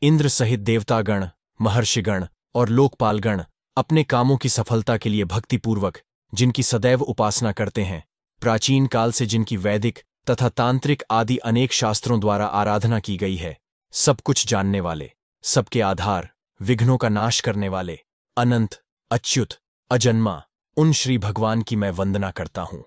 इंद्र सहित देवतागण, महर्षिगण और लोकपालगण अपने कामों की सफलता के लिए भक्तिपूर्वक जिनकी सदैव उपासना करते हैं, प्राचीन काल से जिनकी वैदिक तथा तांत्रिक आदि अनेक शास्त्रों द्वारा आराधना की गई है, सब कुछ जानने वाले, सबके आधार, विघ्नों का नाश करने वाले, अनंत, अच्युत, अजन्मा उन श्री भगवान की मैं वंदना करता हूँ।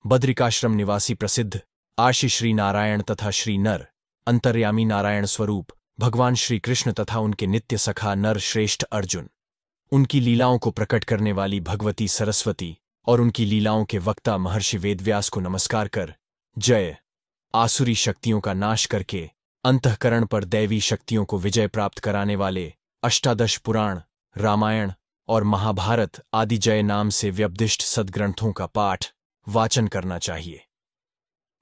बद्रिकाश्रम निवासी प्रसिद्ध आशि श्री नारायण तथा श्री नर अंतर्यामी नारायण स्वरूप भगवान श्री कृष्ण तथा उनके नित्य सखा नर श्रेष्ठ अर्जुन, उनकी लीलाओं को प्रकट करने वाली भगवती सरस्वती और उनकी लीलाओं के वक्ता महर्षि वेदव्यास को नमस्कार कर जय। आसुरी शक्तियों का नाश करके अंतःकरण पर दैवी शक्तियों को विजय प्राप्त कराने वाले अष्टादश पुराण, रामायण और महाभारत आदि जय नाम से व्यपदिष्ट सद्ग्रंथों का पाठ वाचन करना चाहिए।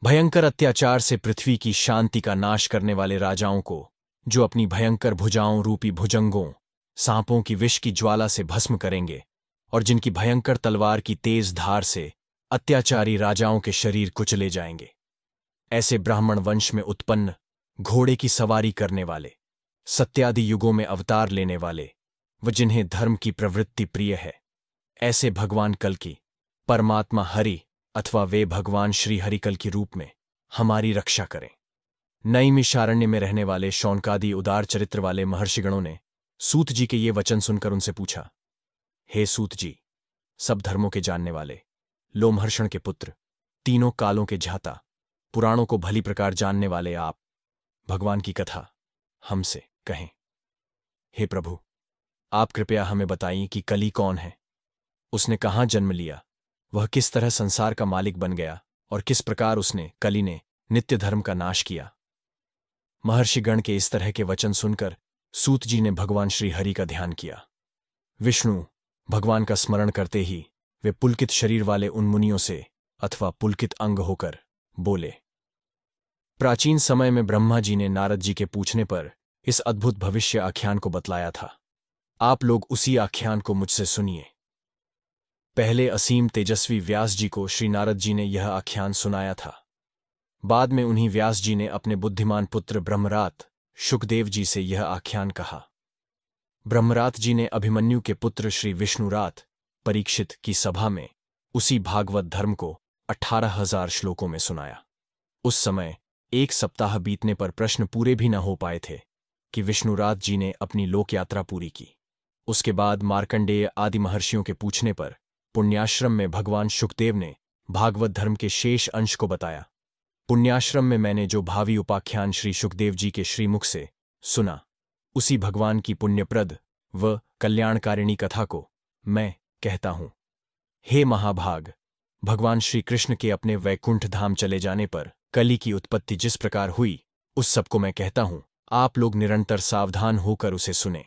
भयंकर अत्याचार से पृथ्वी की शांति का नाश करने वाले राजाओं को, जो अपनी भयंकर भुजाओं रूपी भुजंगों, सांपों की विष की ज्वाला से भस्म करेंगे और जिनकी भयंकर तलवार की तेज धार से अत्याचारी राजाओं के शरीर कुचले जाएंगे, ऐसे ब्राह्मण वंश में उत्पन्न, घोड़े की सवारी करने वाले, सत्यादि युगों में अवतार लेने वाले व जिन्हें धर्म की प्रवृत्ति प्रिय है, ऐसे भगवान कल की परमात्मा हरि अथवा वे भगवान श्री हरिकल के रूप में हमारी रक्षा करें। नैमिषारण्य में रहने वाले शौनकादि उदार चरित्र वाले महर्षिगणों ने सूत जी के ये वचन सुनकर उनसे पूछा, हे सूत जी, सब धर्मों के जानने वाले, लोमहर्षण के पुत्र, तीनों कालों के झाता, पुराणों को भली प्रकार जानने वाले आप भगवान की कथा हमसे कहें। हे प्रभु, आप कृपया हमें बताइए कि कली कौन है, उसने कहाँ जन्म लिया, वह किस तरह संसार का मालिक बन गया और किस प्रकार उसने, कली ने, नित्य धर्म का नाश किया। महर्षिगण के इस तरह के वचन सुनकर सूत जी ने भगवान श्री हरि का ध्यान किया। विष्णु भगवान का स्मरण करते ही वे पुलकित शरीर वाले उन मुनियों से अथवा पुलकित अंग होकर बोले। प्राचीन समय में ब्रह्मा जी ने नारद जी के पूछने पर इस अद्भुत भविष्य आख्यान को बतलाया था। आप लोग उसी आख्यान को मुझसे सुनिए। पहले असीम तेजस्वी व्यास जी को श्री नारद जी ने यह आख्यान सुनाया था। बाद में उन्हीं व्यास जी ने अपने बुद्धिमान पुत्र ब्रह्मरात शुकदेव जी से यह आख्यान कहा। ब्रह्मरात जी ने अभिमन्यु के पुत्र श्री विष्णुरात परीक्षित की सभा में उसी भागवत धर्म को 18,000 श्लोकों में सुनाया। उस समय 1 सप्ताह बीतने पर प्रश्न पूरे भी न हो पाए थे कि विष्णुरात जी ने अपनी लोक यात्रा पूरी की। उसके बाद मार्कंडेय आदि महर्षियों के पूछने पर पुण्याश्रम में भगवान शुकदेव ने भागवत धर्म के शेष अंश को बताया। पुण्याश्रम में मैंने जो भावी उपाख्यान श्री शुकदेव जी के श्रीमुख से सुना, उसी भगवान की पुण्यप्रद व कल्याणकारिणी कथा को मैं कहता हूं। हे महाभाग, भगवान श्री कृष्ण के अपने वैकुंठ धाम चले जाने पर कली की उत्पत्ति जिस प्रकार हुई, उस सब को मैं कहता हूं। आप लोग निरंतर सावधान होकर उसे सुने।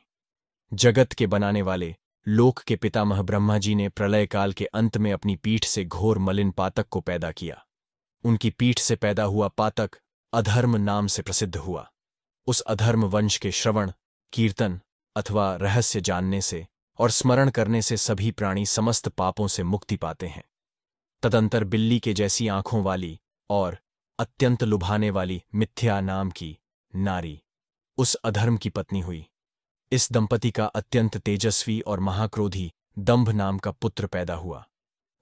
जगत के बनाने वाले लोक के पितामह ब्रह्मा जी ने प्रलय काल के अंत में अपनी पीठ से घोर मलिन पातक को पैदा किया। उनकी पीठ से पैदा हुआ पातक अधर्म नाम से प्रसिद्ध हुआ। उस अधर्म वंश के श्रवण, कीर्तन अथवा रहस्य जानने से और स्मरण करने से सभी प्राणी समस्त पापों से मुक्ति पाते हैं। तदंतर बिल्ली के जैसी आंखों वाली और अत्यंत लुभाने वाली मिथ्या नाम की नारी उस अधर्म की पत्नी हुई। इस दंपति का अत्यंत तेजस्वी और महाक्रोधी दंभ नाम का पुत्र पैदा हुआ।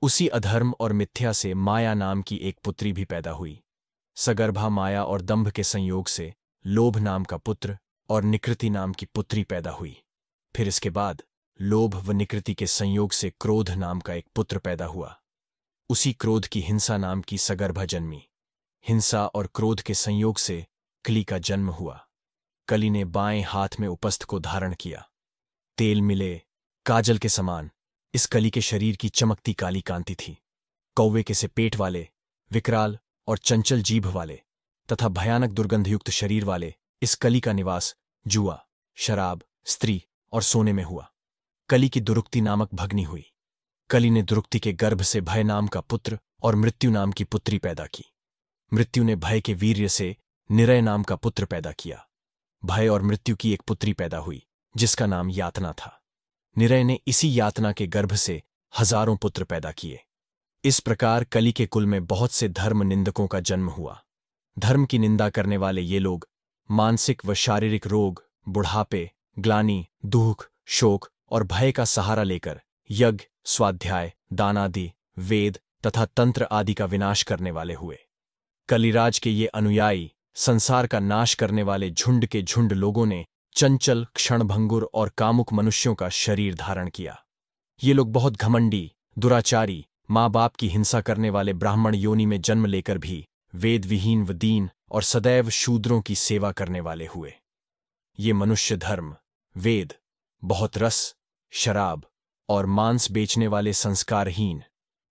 उसी अधर्म और मिथ्या से माया नाम की एक पुत्री भी पैदा हुई। सगर्भा माया और दंभ के संयोग से लोभ नाम का पुत्र और निकृति नाम की पुत्री पैदा हुई। फिर इसके बाद लोभ व निकृति के संयोग से क्रोध नाम का एक पुत्र पैदा हुआ। उसी क्रोध की हिंसा नाम की सगर्भा जन्मी। हिंसा और क्रोध के संयोग से कली का जन्म हुआ। कली ने बाएं हाथ में उपस्थ को धारण किया। तेल मिले काजल के समान इस कली के शरीर की चमकती काली कांति थी। कौवे के से पेट वाले, विकराल और चंचल जीभ वाले तथा भयानक दुर्गंधयुक्त शरीर वाले इस कली का निवास जुआ, शराब, स्त्री और सोने में हुआ। कली की दुरुक्ति नामक भग्नी हुई। कली ने दुरुक्ति के गर्भ से भय नाम का पुत्र और मृत्यु नाम की पुत्री पैदा की। मृत्यु ने भय के वीर्य से निरय नाम का पुत्र पैदा किया। भय और मृत्यु की एक पुत्री पैदा हुई जिसका नाम यातना था। निरय ने इसी यातना के गर्भ से हजारों पुत्र पैदा किए। इस प्रकार कली के कुल में बहुत से धर्म निंदकों का जन्म हुआ। धर्म की निंदा करने वाले ये लोग मानसिक व शारीरिक रोग बुढ़ापे, ग्लानि, दुख, शोक और भय का सहारा लेकर यज्ञ, स्वाध्याय, दान आदि, वेद तथा तंत्र आदि का विनाश करने वाले हुए। कलिराज के ये अनुयायी संसार का नाश करने वाले झुंड के झुंड लोगों ने चंचल, क्षणभंगुर और कामुक मनुष्यों का शरीर धारण किया। ये लोग बहुत घमंडी, दुराचारी, माँ बाप की हिंसा करने वाले ब्राह्मण योनि में जन्म लेकर भी वेद विहीन व दीन और सदैव शूद्रों की सेवा करने वाले हुए। ये मनुष्य धर्म, वेद, बहुत रस, शराब और मांस बेचने वाले संस्कारहीन,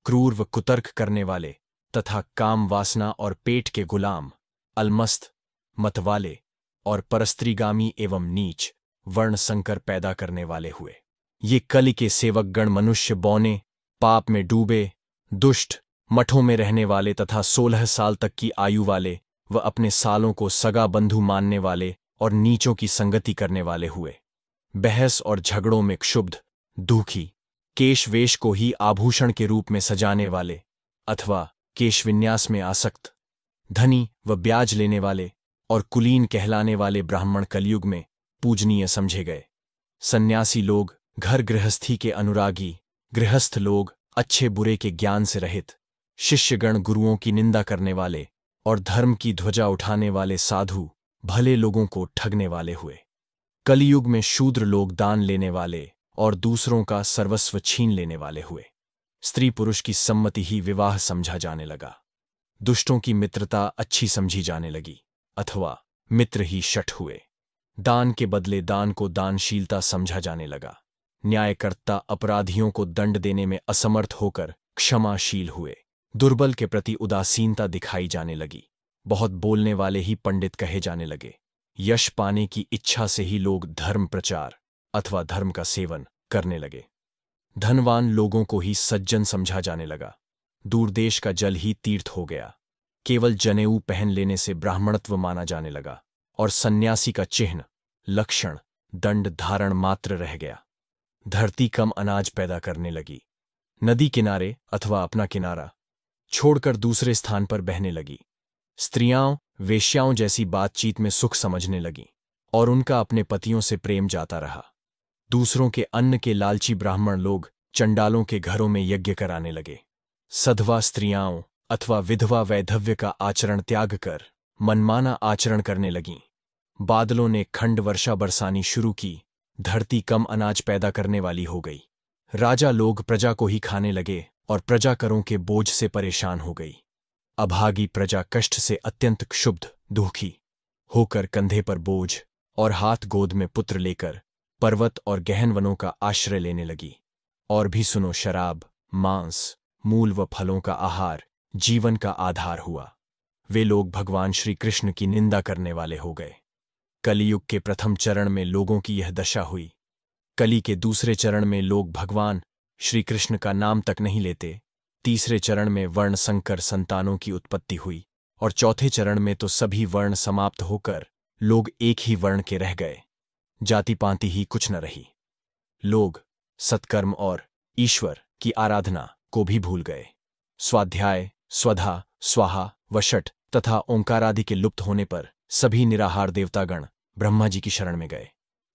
क्रूर व कुतर्क करने वाले तथा काम वासना और पेट के गुलाम, अलमस्त, मतवाले और परस्त्रीगामी एवं नीच वर्ण संकर पैदा करने वाले हुए। ये कलि के सेवकगण मनुष्य बौने, पाप में डूबे, दुष्ट, मठों में रहने वाले तथा 16 साल तक की आयु वाले व अपने सालों को सगा बंधु मानने वाले और नीचों की संगति करने वाले हुए। बहस और झगड़ों में क्षुब्ध, दुखी, केश वेश को ही आभूषण के रूप में सजाने वाले अथवा केश विन्यास में आसक्त, धनी व ब्याज लेने वाले और कुलीन कहलाने वाले ब्राह्मण कलयुग में पूजनीय समझे गए। सन्यासी लोग, घर गृहस्थी के अनुरागी, गृहस्थ लोग, अच्छे बुरे के ज्ञान से रहित, शिष्यगण गुरुओं की निंदा करने वाले और धर्म की ध्वजा उठाने वाले साधु, भले लोगों को ठगने वाले हुए। कलियुग में शूद्र लोग दान लेने वाले और दूसरों का सर्वस्व छीन लेने वाले हुए। स्त्री पुरुष की सम्मति ही विवाह समझा जाने लगा। दुष्टों की मित्रता अच्छी समझी जाने लगी अथवा मित्र ही शठ हुए। दान के बदले दान को दानशीलता समझा जाने लगा। न्यायकर्ता अपराधियों को दंड देने में असमर्थ होकर क्षमाशील हुए। दुर्बल के प्रति उदासीनता दिखाई जाने लगी। बहुत बोलने वाले ही पंडित कहे जाने लगे। यश पाने की इच्छा से ही लोग धर्म प्रचार अथवा धर्म का सेवन करने लगे। धनवान लोगों को ही सज्जन समझा जाने लगा। दूर देश का जल ही तीर्थ हो गया। केवल जनेऊ पहन लेने से ब्राह्मणत्व माना जाने लगा और सन्यासी का चिन्ह, लक्षण, दंड धारण मात्र रह गया। धरती कम अनाज पैदा करने लगी। नदी किनारे अथवा अपना किनारा छोड़कर दूसरे स्थान पर बहने लगी। स्त्रियां वेश्याओं जैसी बातचीत में सुख समझने लगी और उनका अपने पतियों से प्रेम जाता रहा। दूसरों के अन्न के लालची ब्राह्मण लोग चंडालों के घरों में यज्ञ कराने लगे। सधवा स्त्रियाओं अथवा विधवा वैधव्य का आचरण त्याग कर मनमाना आचरण करने लगीं। बादलों ने खंड वर्षा बरसानी शुरू की। धरती कम अनाज पैदा करने वाली हो गई। राजा लोग प्रजा को ही खाने लगे और प्रजा करों के बोझ से परेशान हो गई। अभागी प्रजा कष्ट से अत्यंत क्षुब्ध, दुखी होकर कंधे पर बोझ और हाथ गोद में पुत्र लेकर पर्वत और गहन वनों का आश्रय लेने लगी। और भी सुनो, शराब, मांस, मूल व फलों का आहार जीवन का आधार हुआ। वे लोग भगवान श्री कृष्ण की निंदा करने वाले हो गए। कलियुग के प्रथम चरण में लोगों की यह दशा हुई। कली के दूसरे चरण में लोग भगवान श्री कृष्ण का नाम तक नहीं लेते। तीसरे चरण में वर्ण संकर संतानों की उत्पत्ति हुई और चौथे चरण में तो सभी वर्ण समाप्त होकर लोग एक ही वर्ण के रह गए। जाति पांति ही कुछ न रही। लोग सत्कर्म और ईश्वर की आराधना को भी भूल गए। स्वाध्याय, स्वधा, स्वाहा, वषट तथा ओंकारादि के लुप्त होने पर सभी निराहार देवतागण ब्रह्मा जी की शरण में गए।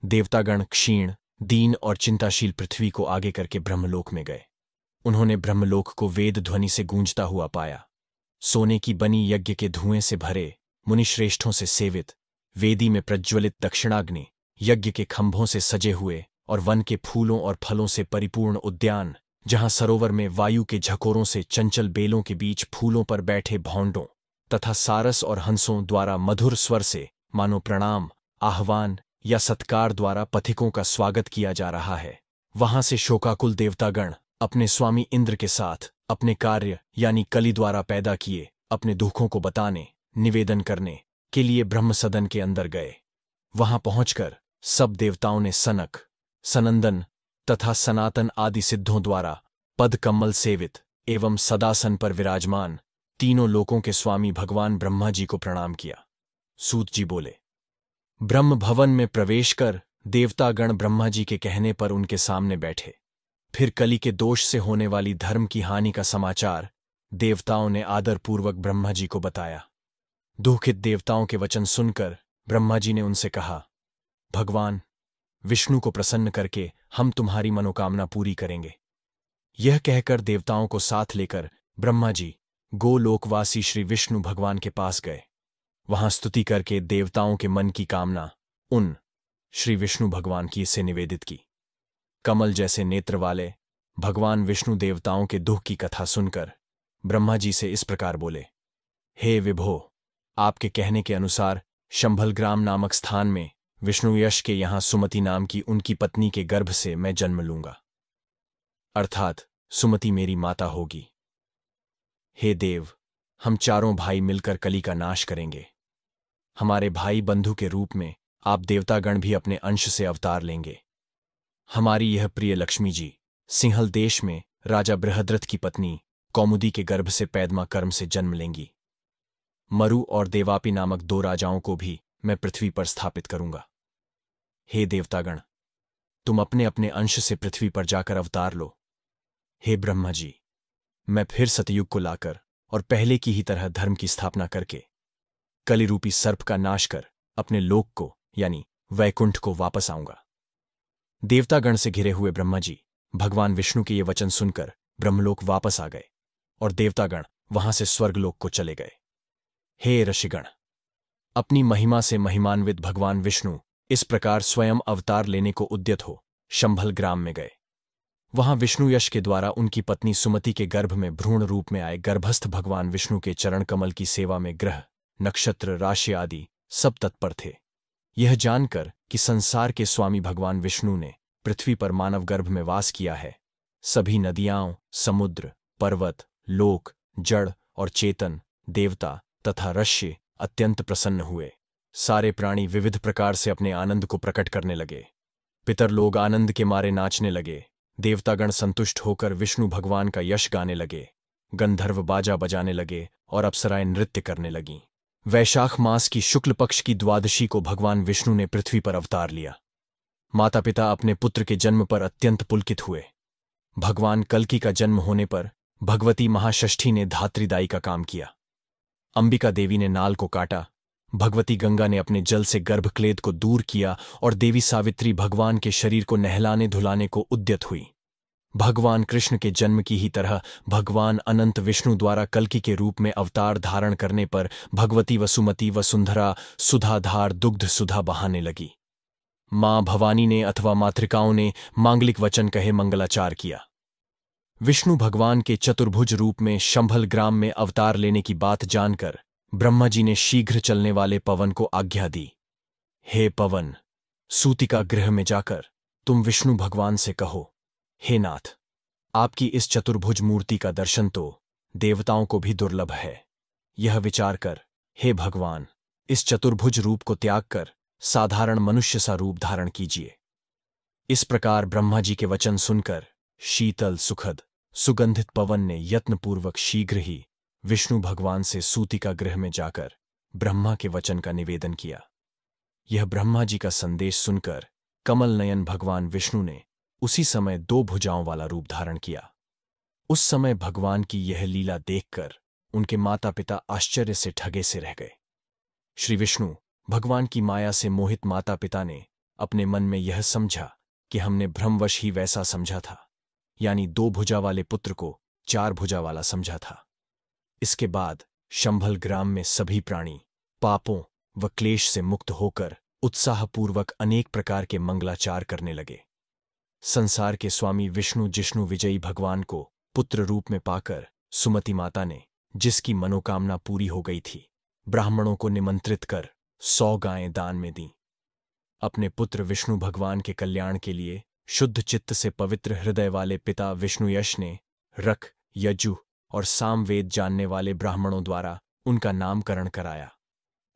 देवतागण क्षीण, दीन और चिंताशील पृथ्वी को आगे करके ब्रह्मलोक में गए। उन्होंने ब्रह्मलोक को वेद ध्वनि से गूंजता हुआ पाया। सोने की बनी यज्ञ के धुएं से भरे, मुनिश्रेष्ठों से सेवित, वेदी में प्रज्वलित दक्षिणाग्नि, यज्ञ के खंभों से सजे हुए और वन के फूलों और फलों से परिपूर्ण उद्यान, जहां सरोवर में वायु के झकोरों से चंचल बेलों के बीच फूलों पर बैठे भौंडों तथा सारस और हंसों द्वारा मधुर स्वर से मानो प्रणाम, आह्वान या सत्कार द्वारा पथिकों का स्वागत किया जा रहा है। वहां से शोकाकुल देवतागण अपने स्वामी इंद्र के साथ अपने कार्य यानी कली द्वारा पैदा किए अपने दुखों को बताने, निवेदन करने के लिए ब्रह्म सदन के अंदर गए। वहां पहुंचकर सब देवताओं ने सनक, सनंदन तथा सनातन आदि सिद्धों द्वारा पद कमल सेवित एवं सदासन पर विराजमान तीनों लोकों के स्वामी भगवान ब्रह्मा जी को प्रणाम किया। सूत जी बोले, ब्रह्म भवन में प्रवेश कर देवतागण ब्रह्मा जी के कहने पर उनके सामने बैठे। फिर कली के दोष से होने वाली धर्म की हानि का समाचार देवताओं ने आदरपूर्वक ब्रह्मा जी को बताया। दुखित देवताओं के वचन सुनकर ब्रह्मा जी ने उनसे कहा, भगवान विष्णु को प्रसन्न करके हम तुम्हारी मनोकामना पूरी करेंगे। यह कहकर देवताओं को साथ लेकर ब्रह्मा जी गोलोकवासी श्री विष्णु भगवान के पास गए। वहां स्तुति करके देवताओं के मन की कामना उन श्री विष्णु भगवान की से निवेदित की। कमल जैसे नेत्र वाले भगवान विष्णु देवताओं के दुख की कथा सुनकर ब्रह्मा जी से इस प्रकार बोले, हे विभो, आपके कहने के अनुसार शंभलग्राम नामक स्थान में विष्णु यश के यहां सुमति नाम की उनकी पत्नी के गर्भ से मैं जन्म लूंगा, अर्थात सुमति मेरी माता होगी। हे देव, हम चारों भाई मिलकर कली का नाश करेंगे। हमारे भाई बंधु के रूप में आप देवतागण भी अपने अंश से अवतार लेंगे। हमारी यह प्रिय लक्ष्मी जी सिंहल देश में राजा बृहद्रथ की पत्नी कौमुदी के गर्भ से पैदमा कर्म से जन्म लेंगी। मरु और देवापी नामक दो राजाओं को भी मैं पृथ्वी पर स्थापित करूंगा। हे देवतागण, तुम अपने अपने अंश से पृथ्वी पर जाकर अवतार लो। हे ब्रह्मा जी, मैं फिर सतयुग को लाकर और पहले की ही तरह धर्म की स्थापना करके कलिरूपी सर्प का नाश कर अपने लोक को यानी वैकुंठ को वापस आऊंगा। देवतागण से घिरे हुए ब्रह्मा जी भगवान विष्णु के ये वचन सुनकर ब्रह्मलोक वापस आ गए और देवतागण वहां से स्वर्गलोक को चले गए। हे ऋषिगण, अपनी महिमा से महिमान्वित भगवान विष्णु इस प्रकार स्वयं अवतार लेने को उद्यत हो शंभल ग्राम में गए। वहां विष्णु यश के द्वारा उनकी पत्नी सुमति के गर्भ में भ्रूण रूप में आए गर्भस्थ भगवान विष्णु के चरण कमल की सेवा में ग्रह, नक्षत्र, राशि आदि सब तत्पर थे। यह जानकर कि संसार के स्वामी भगवान विष्णु ने पृथ्वी पर मानव गर्भ में वास किया है, सभी नदियां, समुद्र, पर्वत, लोक, जड़ और चेतन, देवता तथा ऋषि अत्यंत प्रसन्न हुए। सारे प्राणी विविध प्रकार से अपने आनंद को प्रकट करने लगे। पितर लोग आनंद के मारे नाचने लगे। देवतागण संतुष्ट होकर विष्णु भगवान का यश गाने लगे। गंधर्व बाजा बजाने लगे और अप्सराएं नृत्य करने लगीं। वैशाख मास की शुक्ल पक्ष की द्वादशी को भगवान विष्णु ने पृथ्वी पर अवतार लिया। माता पिता अपने पुत्र के जन्म पर अत्यंत पुलकित हुए। भगवान कल्कि का जन्म होने पर भगवती महाषष्ठी ने धात्रीदायी का काम किया। अंबिका देवी ने नाल को काटा, भगवती गंगा ने अपने जल से गर्भक्लेद को दूर किया और देवी सावित्री भगवान के शरीर को नहलाने धुलाने को उद्यत हुई। भगवान कृष्ण के जन्म की ही तरह भगवान अनंत विष्णु द्वारा कल्कि के रूप में अवतार धारण करने पर भगवती वसुमती वसुंधरा सुधाधार दुग्ध सुधा बहाने लगी। मां भवानी ने अथवा मातृकाओं ने मांगलिक वचन कहे मंगलाचार किया। विष्णु भगवान के चतुर्भुज रूप में शंभल ग्राम में अवतार लेने की बात जानकर ब्रह्मा जी ने शीघ्र चलने वाले पवन को आज्ञा दी, हे पवन, सूतिका गृह में जाकर तुम विष्णु भगवान से कहो, हे नाथ, आपकी इस चतुर्भुज मूर्ति का दर्शन तो देवताओं को भी दुर्लभ है। यह विचार कर, हे भगवान, इस चतुर्भुज रूप को त्याग कर साधारण मनुष्य सा रूप धारण कीजिए। इस प्रकार ब्रह्मा जी के वचन सुनकर शीतल सुखद सुगंधित पवन ने यत्नपूर्वक शीघ्र ही विष्णु भगवान से सूतिका गृह में जाकर ब्रह्मा के वचन का निवेदन किया। यह ब्रह्मा जी का संदेश सुनकर कमल नयन भगवान विष्णु ने उसी समय 2 भुजाओं वाला रूप धारण किया। उस समय भगवान की यह लीला देखकर उनके माता पिता आश्चर्य से ठगे से रह गए। श्री विष्णु भगवान की माया से मोहित माता पिता ने अपने मन में यह समझा कि हमने भ्रमवश ही वैसा समझा था, यानी 2 भुजा वाले पुत्र को 4 भुजा वाला समझा था। इसके बाद शंभल ग्राम में सभी प्राणी पापों व क्लेश से मुक्त होकर उत्साहपूर्वक अनेक प्रकार के मंगलाचार करने लगे। संसार के स्वामी विष्णु जिष्णु विजयी भगवान को पुत्र रूप में पाकर सुमति माता ने, जिसकी मनोकामना पूरी हो गई थी, ब्राह्मणों को निमंत्रित कर 100 गायें दान में दीं। अपने पुत्र विष्णु भगवान के कल्याण के लिए शुद्ध चित्त से पवित्र हृदय वाले पिता विष्णु यश ने रख, यजु और सामवेद जानने वाले ब्राह्मणों द्वारा उनका नामकरण कराया।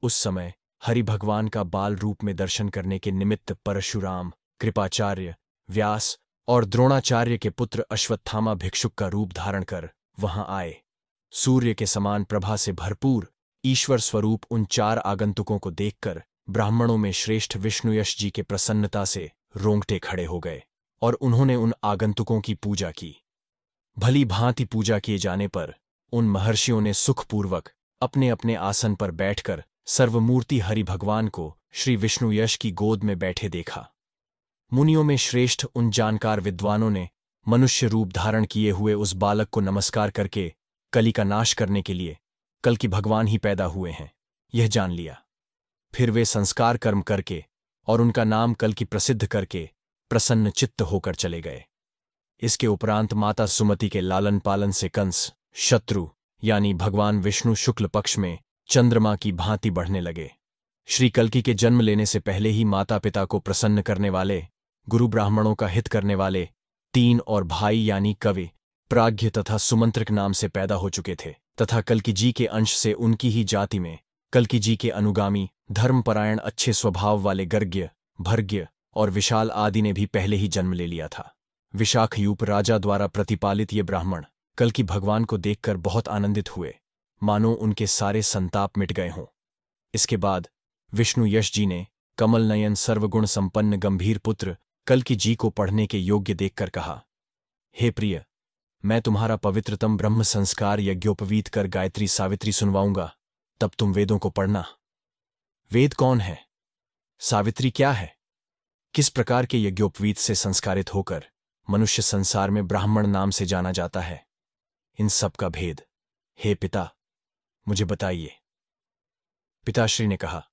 उस समय हरि भगवान का बाल रूप में दर्शन करने के निमित्त परशुराम, कृपाचार्य, व्यास और द्रोणाचार्य के पुत्र अश्वत्थामा भिक्षुक का रूप धारण कर वहां आए। सूर्य के समान प्रभा से भरपूर ईश्वर स्वरूप उन 4 आगंतुकों को देखकर ब्राह्मणों में श्रेष्ठ विष्णुयश जी के प्रसन्नता से रोंगटे खड़े हो गए और उन्होंने उन आगंतुकों की पूजा की। भली भांति पूजा किए जाने पर उन महर्षियों ने सुखपूर्वक अपने अपने आसन पर बैठकर सर्वमूर्ति हरि भगवान को श्री विष्णु यश की गोद में बैठे देखा। मुनियों में श्रेष्ठ उन जानकार विद्वानों ने मनुष्य रूप धारण किए हुए उस बालक को नमस्कार करके कली का नाश करने के लिए कल की भगवान ही पैदा हुए हैं, यह जान लिया। फिर वे संस्कार कर्म करके और उनका नाम कल की प्रसिद्ध करके प्रसन्न चित्त होकर चले गए। इसके उपरांत माता सुमति के लालन पालन से कंस शत्रु यानी भगवान विष्णु शुक्ल पक्ष में चंद्रमा की भांति बढ़ने लगे। श्री कल्कि के जन्म लेने से पहले ही माता पिता को प्रसन्न करने वाले, गुरु ब्राह्मणों का हित करने वाले 3 और भाई यानी कवि, प्राज्ञ तथा सुमंत्रक नाम से पैदा हो चुके थे तथा कल्कि जी के अंश से उनकी ही जाति में कल्कि जी के अनुगामी धर्मपरायण अच्छे स्वभाव वाले गर्ग्य, भर्ग्य और विशाल आदि ने भी पहले ही जन्म ले लिया था। विशाखयूप राजा द्वारा प्रतिपालित ये ब्राह्मण कल्कि भगवान को देखकर बहुत आनंदित हुए, मानो उनके सारे संताप मिट गए हों। इसके बाद विष्णु यश जी ने कमल नयन सर्वगुण संपन्न गंभीर पुत्र कल्कि जी को पढ़ने के योग्य देखकर कहा, हे प्रिय, मैं तुम्हारा पवित्रतम ब्रह्म संस्कार यज्ञोपवीत कर गायत्री सावित्री सुनवाऊंगा, तब तुम वेदों को पढ़ना। वेद कौन है? सावित्री क्या है? किस प्रकार के यज्ञोपवीत से संस्कारित होकर मनुष्य संसार में ब्राह्मण नाम से जाना जाता है? इन सब का भेद हे पिता मुझे बताइए। पिताश्री ने कहा,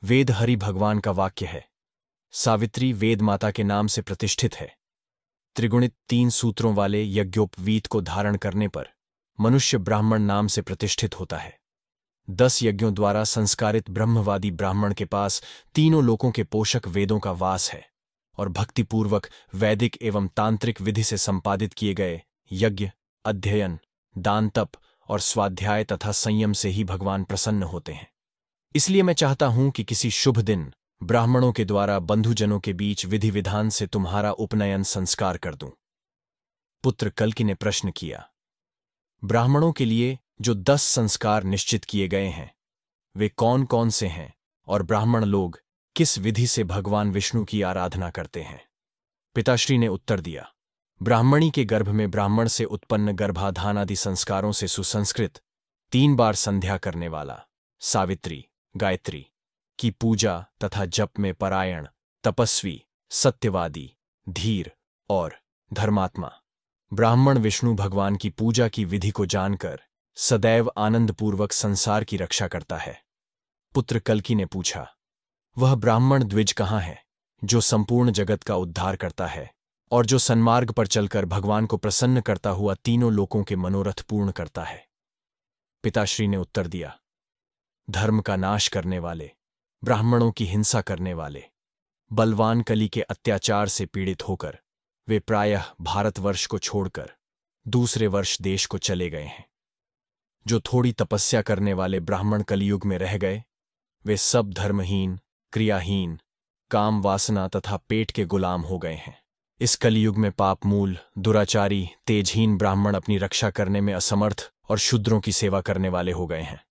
वेद हरि भगवान का वाक्य है। सावित्री वेद माता के नाम से प्रतिष्ठित है। त्रिगुणित 3 सूत्रों वाले यज्ञोपवीत को धारण करने पर मनुष्य ब्राह्मण नाम से प्रतिष्ठित होता है। 10 यज्ञों द्वारा संस्कारित ब्रह्मवादी ब्राह्मण के पास तीनों लोकों के पोषक वेदों का वास है और भक्तिपूर्वक वैदिक एवं तांत्रिक विधि से संपादित किए गए यज्ञ, अध्ययन, दान, तप और स्वाध्याय तथा संयम से ही भगवान प्रसन्न होते हैं। इसलिए मैं चाहता हूं कि किसी शुभ दिन ब्राह्मणों के द्वारा बंधुजनों के बीच विधि विधान से तुम्हारा उपनयन संस्कार कर दूं। पुत्र कल्कि ने प्रश्न किया, ब्राह्मणों के लिए जो 10 संस्कार निश्चित किए गए हैं वे कौन कौन से हैं और ब्राह्मण लोग किस विधि से भगवान विष्णु की आराधना करते हैं? पिताश्री ने उत्तर दिया, ब्राह्मणी के गर्भ में ब्राह्मण से उत्पन्न गर्भाधान आदि संस्कारों से सुसंस्कृत 3 बार संध्या करने वाला सावित्री, गायत्री की पूजा तथा जप में परायण, तपस्वी, सत्यवादी, धीर और धर्मात्मा ब्राह्मण विष्णु भगवान की पूजा की विधि को जानकर सदैव आनंदपूर्वक संसार की रक्षा करता है। पुत्र कल्कि ने पूछा, वह ब्राह्मण द्विज कहाँ है जो संपूर्ण जगत का उद्धार करता है और जो सन्मार्ग पर चलकर भगवान को प्रसन्न करता हुआ तीनों लोकों के मनोरथ पूर्ण करता है? पिताश्री ने उत्तर दिया, धर्म का नाश करने वाले, ब्राह्मणों की हिंसा करने वाले, बलवान कली के अत्याचार से पीड़ित होकर वे प्रायः भारतवर्ष को छोड़कर दूसरे वर्ष देश को चले गए हैं। जो थोड़ी तपस्या करने वाले ब्राह्मण कलियुग में रह गए वे सब धर्महीन, क्रियाहीन, काम वासना तथा पेट के गुलाम हो गए हैं। इस कलियुग में पाप मूल, दुराचारी, तेजहीन ब्राह्मण अपनी रक्षा करने में असमर्थ और शूद्रों की सेवा करने वाले हो गए हैं।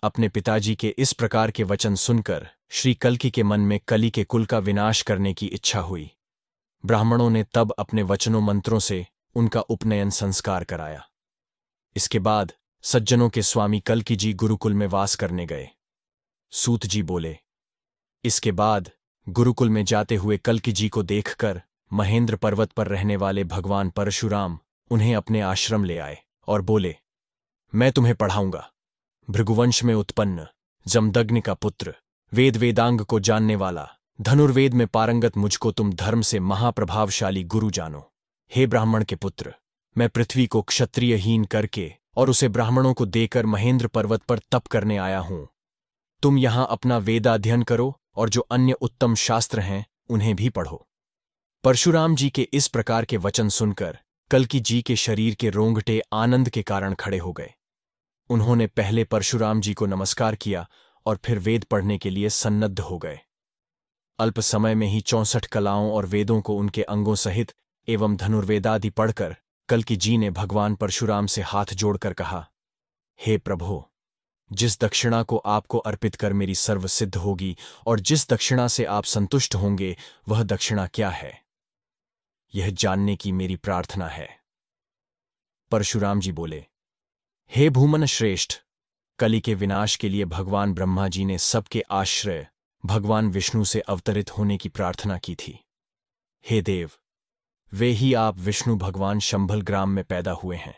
अपने पिताजी के इस प्रकार के वचन सुनकर श्री कल्कि के मन में कली के कुल का विनाश करने की इच्छा हुई। ब्राह्मणों ने तब अपने वचनों मंत्रों से उनका उपनयन संस्कार कराया। इसके बाद सज्जनों के स्वामी कल्कि जी गुरुकुल में वास करने गए। सूत जी बोले, इसके बाद गुरुकुल में जाते हुए कल्कि जी को देखकर महेंद्र पर्वत पर रहने वाले भगवान परशुराम उन्हें अपने आश्रम ले आए और बोले, मैं तुम्हें पढ़ाऊंगा। भृगुवंश में उत्पन्न जमदग्नि का पुत्र, वेद वेदांग को जानने वाला, धनुर्वेद में पारंगत मुझको तुम धर्म से महाप्रभावशाली गुरु जानो। हे ब्राह्मण के पुत्र, मैं पृथ्वी को क्षत्रियहीन करके और उसे ब्राह्मणों को देकर महेंद्र पर्वत पर तप करने आया हूं। तुम यहां अपना वेदाध्ययन करो और जो अन्य उत्तम शास्त्र हैं उन्हें भी पढ़ो। परशुराम जी के इस प्रकार के वचन सुनकर कल्कि जी के शरीर के रोंगटे आनंद के कारण खड़े हो गए। उन्होंने पहले परशुराम जी को नमस्कार किया और फिर वेद पढ़ने के लिए सन्नद्ध हो गए। अल्प समय में ही 64 कलाओं और वेदों को उनके अंगों सहित एवं धनुर्वेदादि पढ़कर कल्कि जी ने भगवान परशुराम से हाथ जोड़कर कहा, हे प्रभो, जिस दक्षिणा को आपको अर्पित कर मेरी सर्व सिद्ध होगी और जिस दक्षिणा से आप संतुष्ट होंगे वह दक्षिणा क्या है, यह जानने की मेरी प्रार्थना है। परशुराम जी बोले, हे भूमन श्रेष्ठ, कली के विनाश के लिए भगवान ब्रह्मा जी ने सबके आश्रय भगवान विष्णु से अवतरित होने की प्रार्थना की थी। हे देव, वे ही आप विष्णु भगवान शंभल ग्राम में पैदा हुए हैं।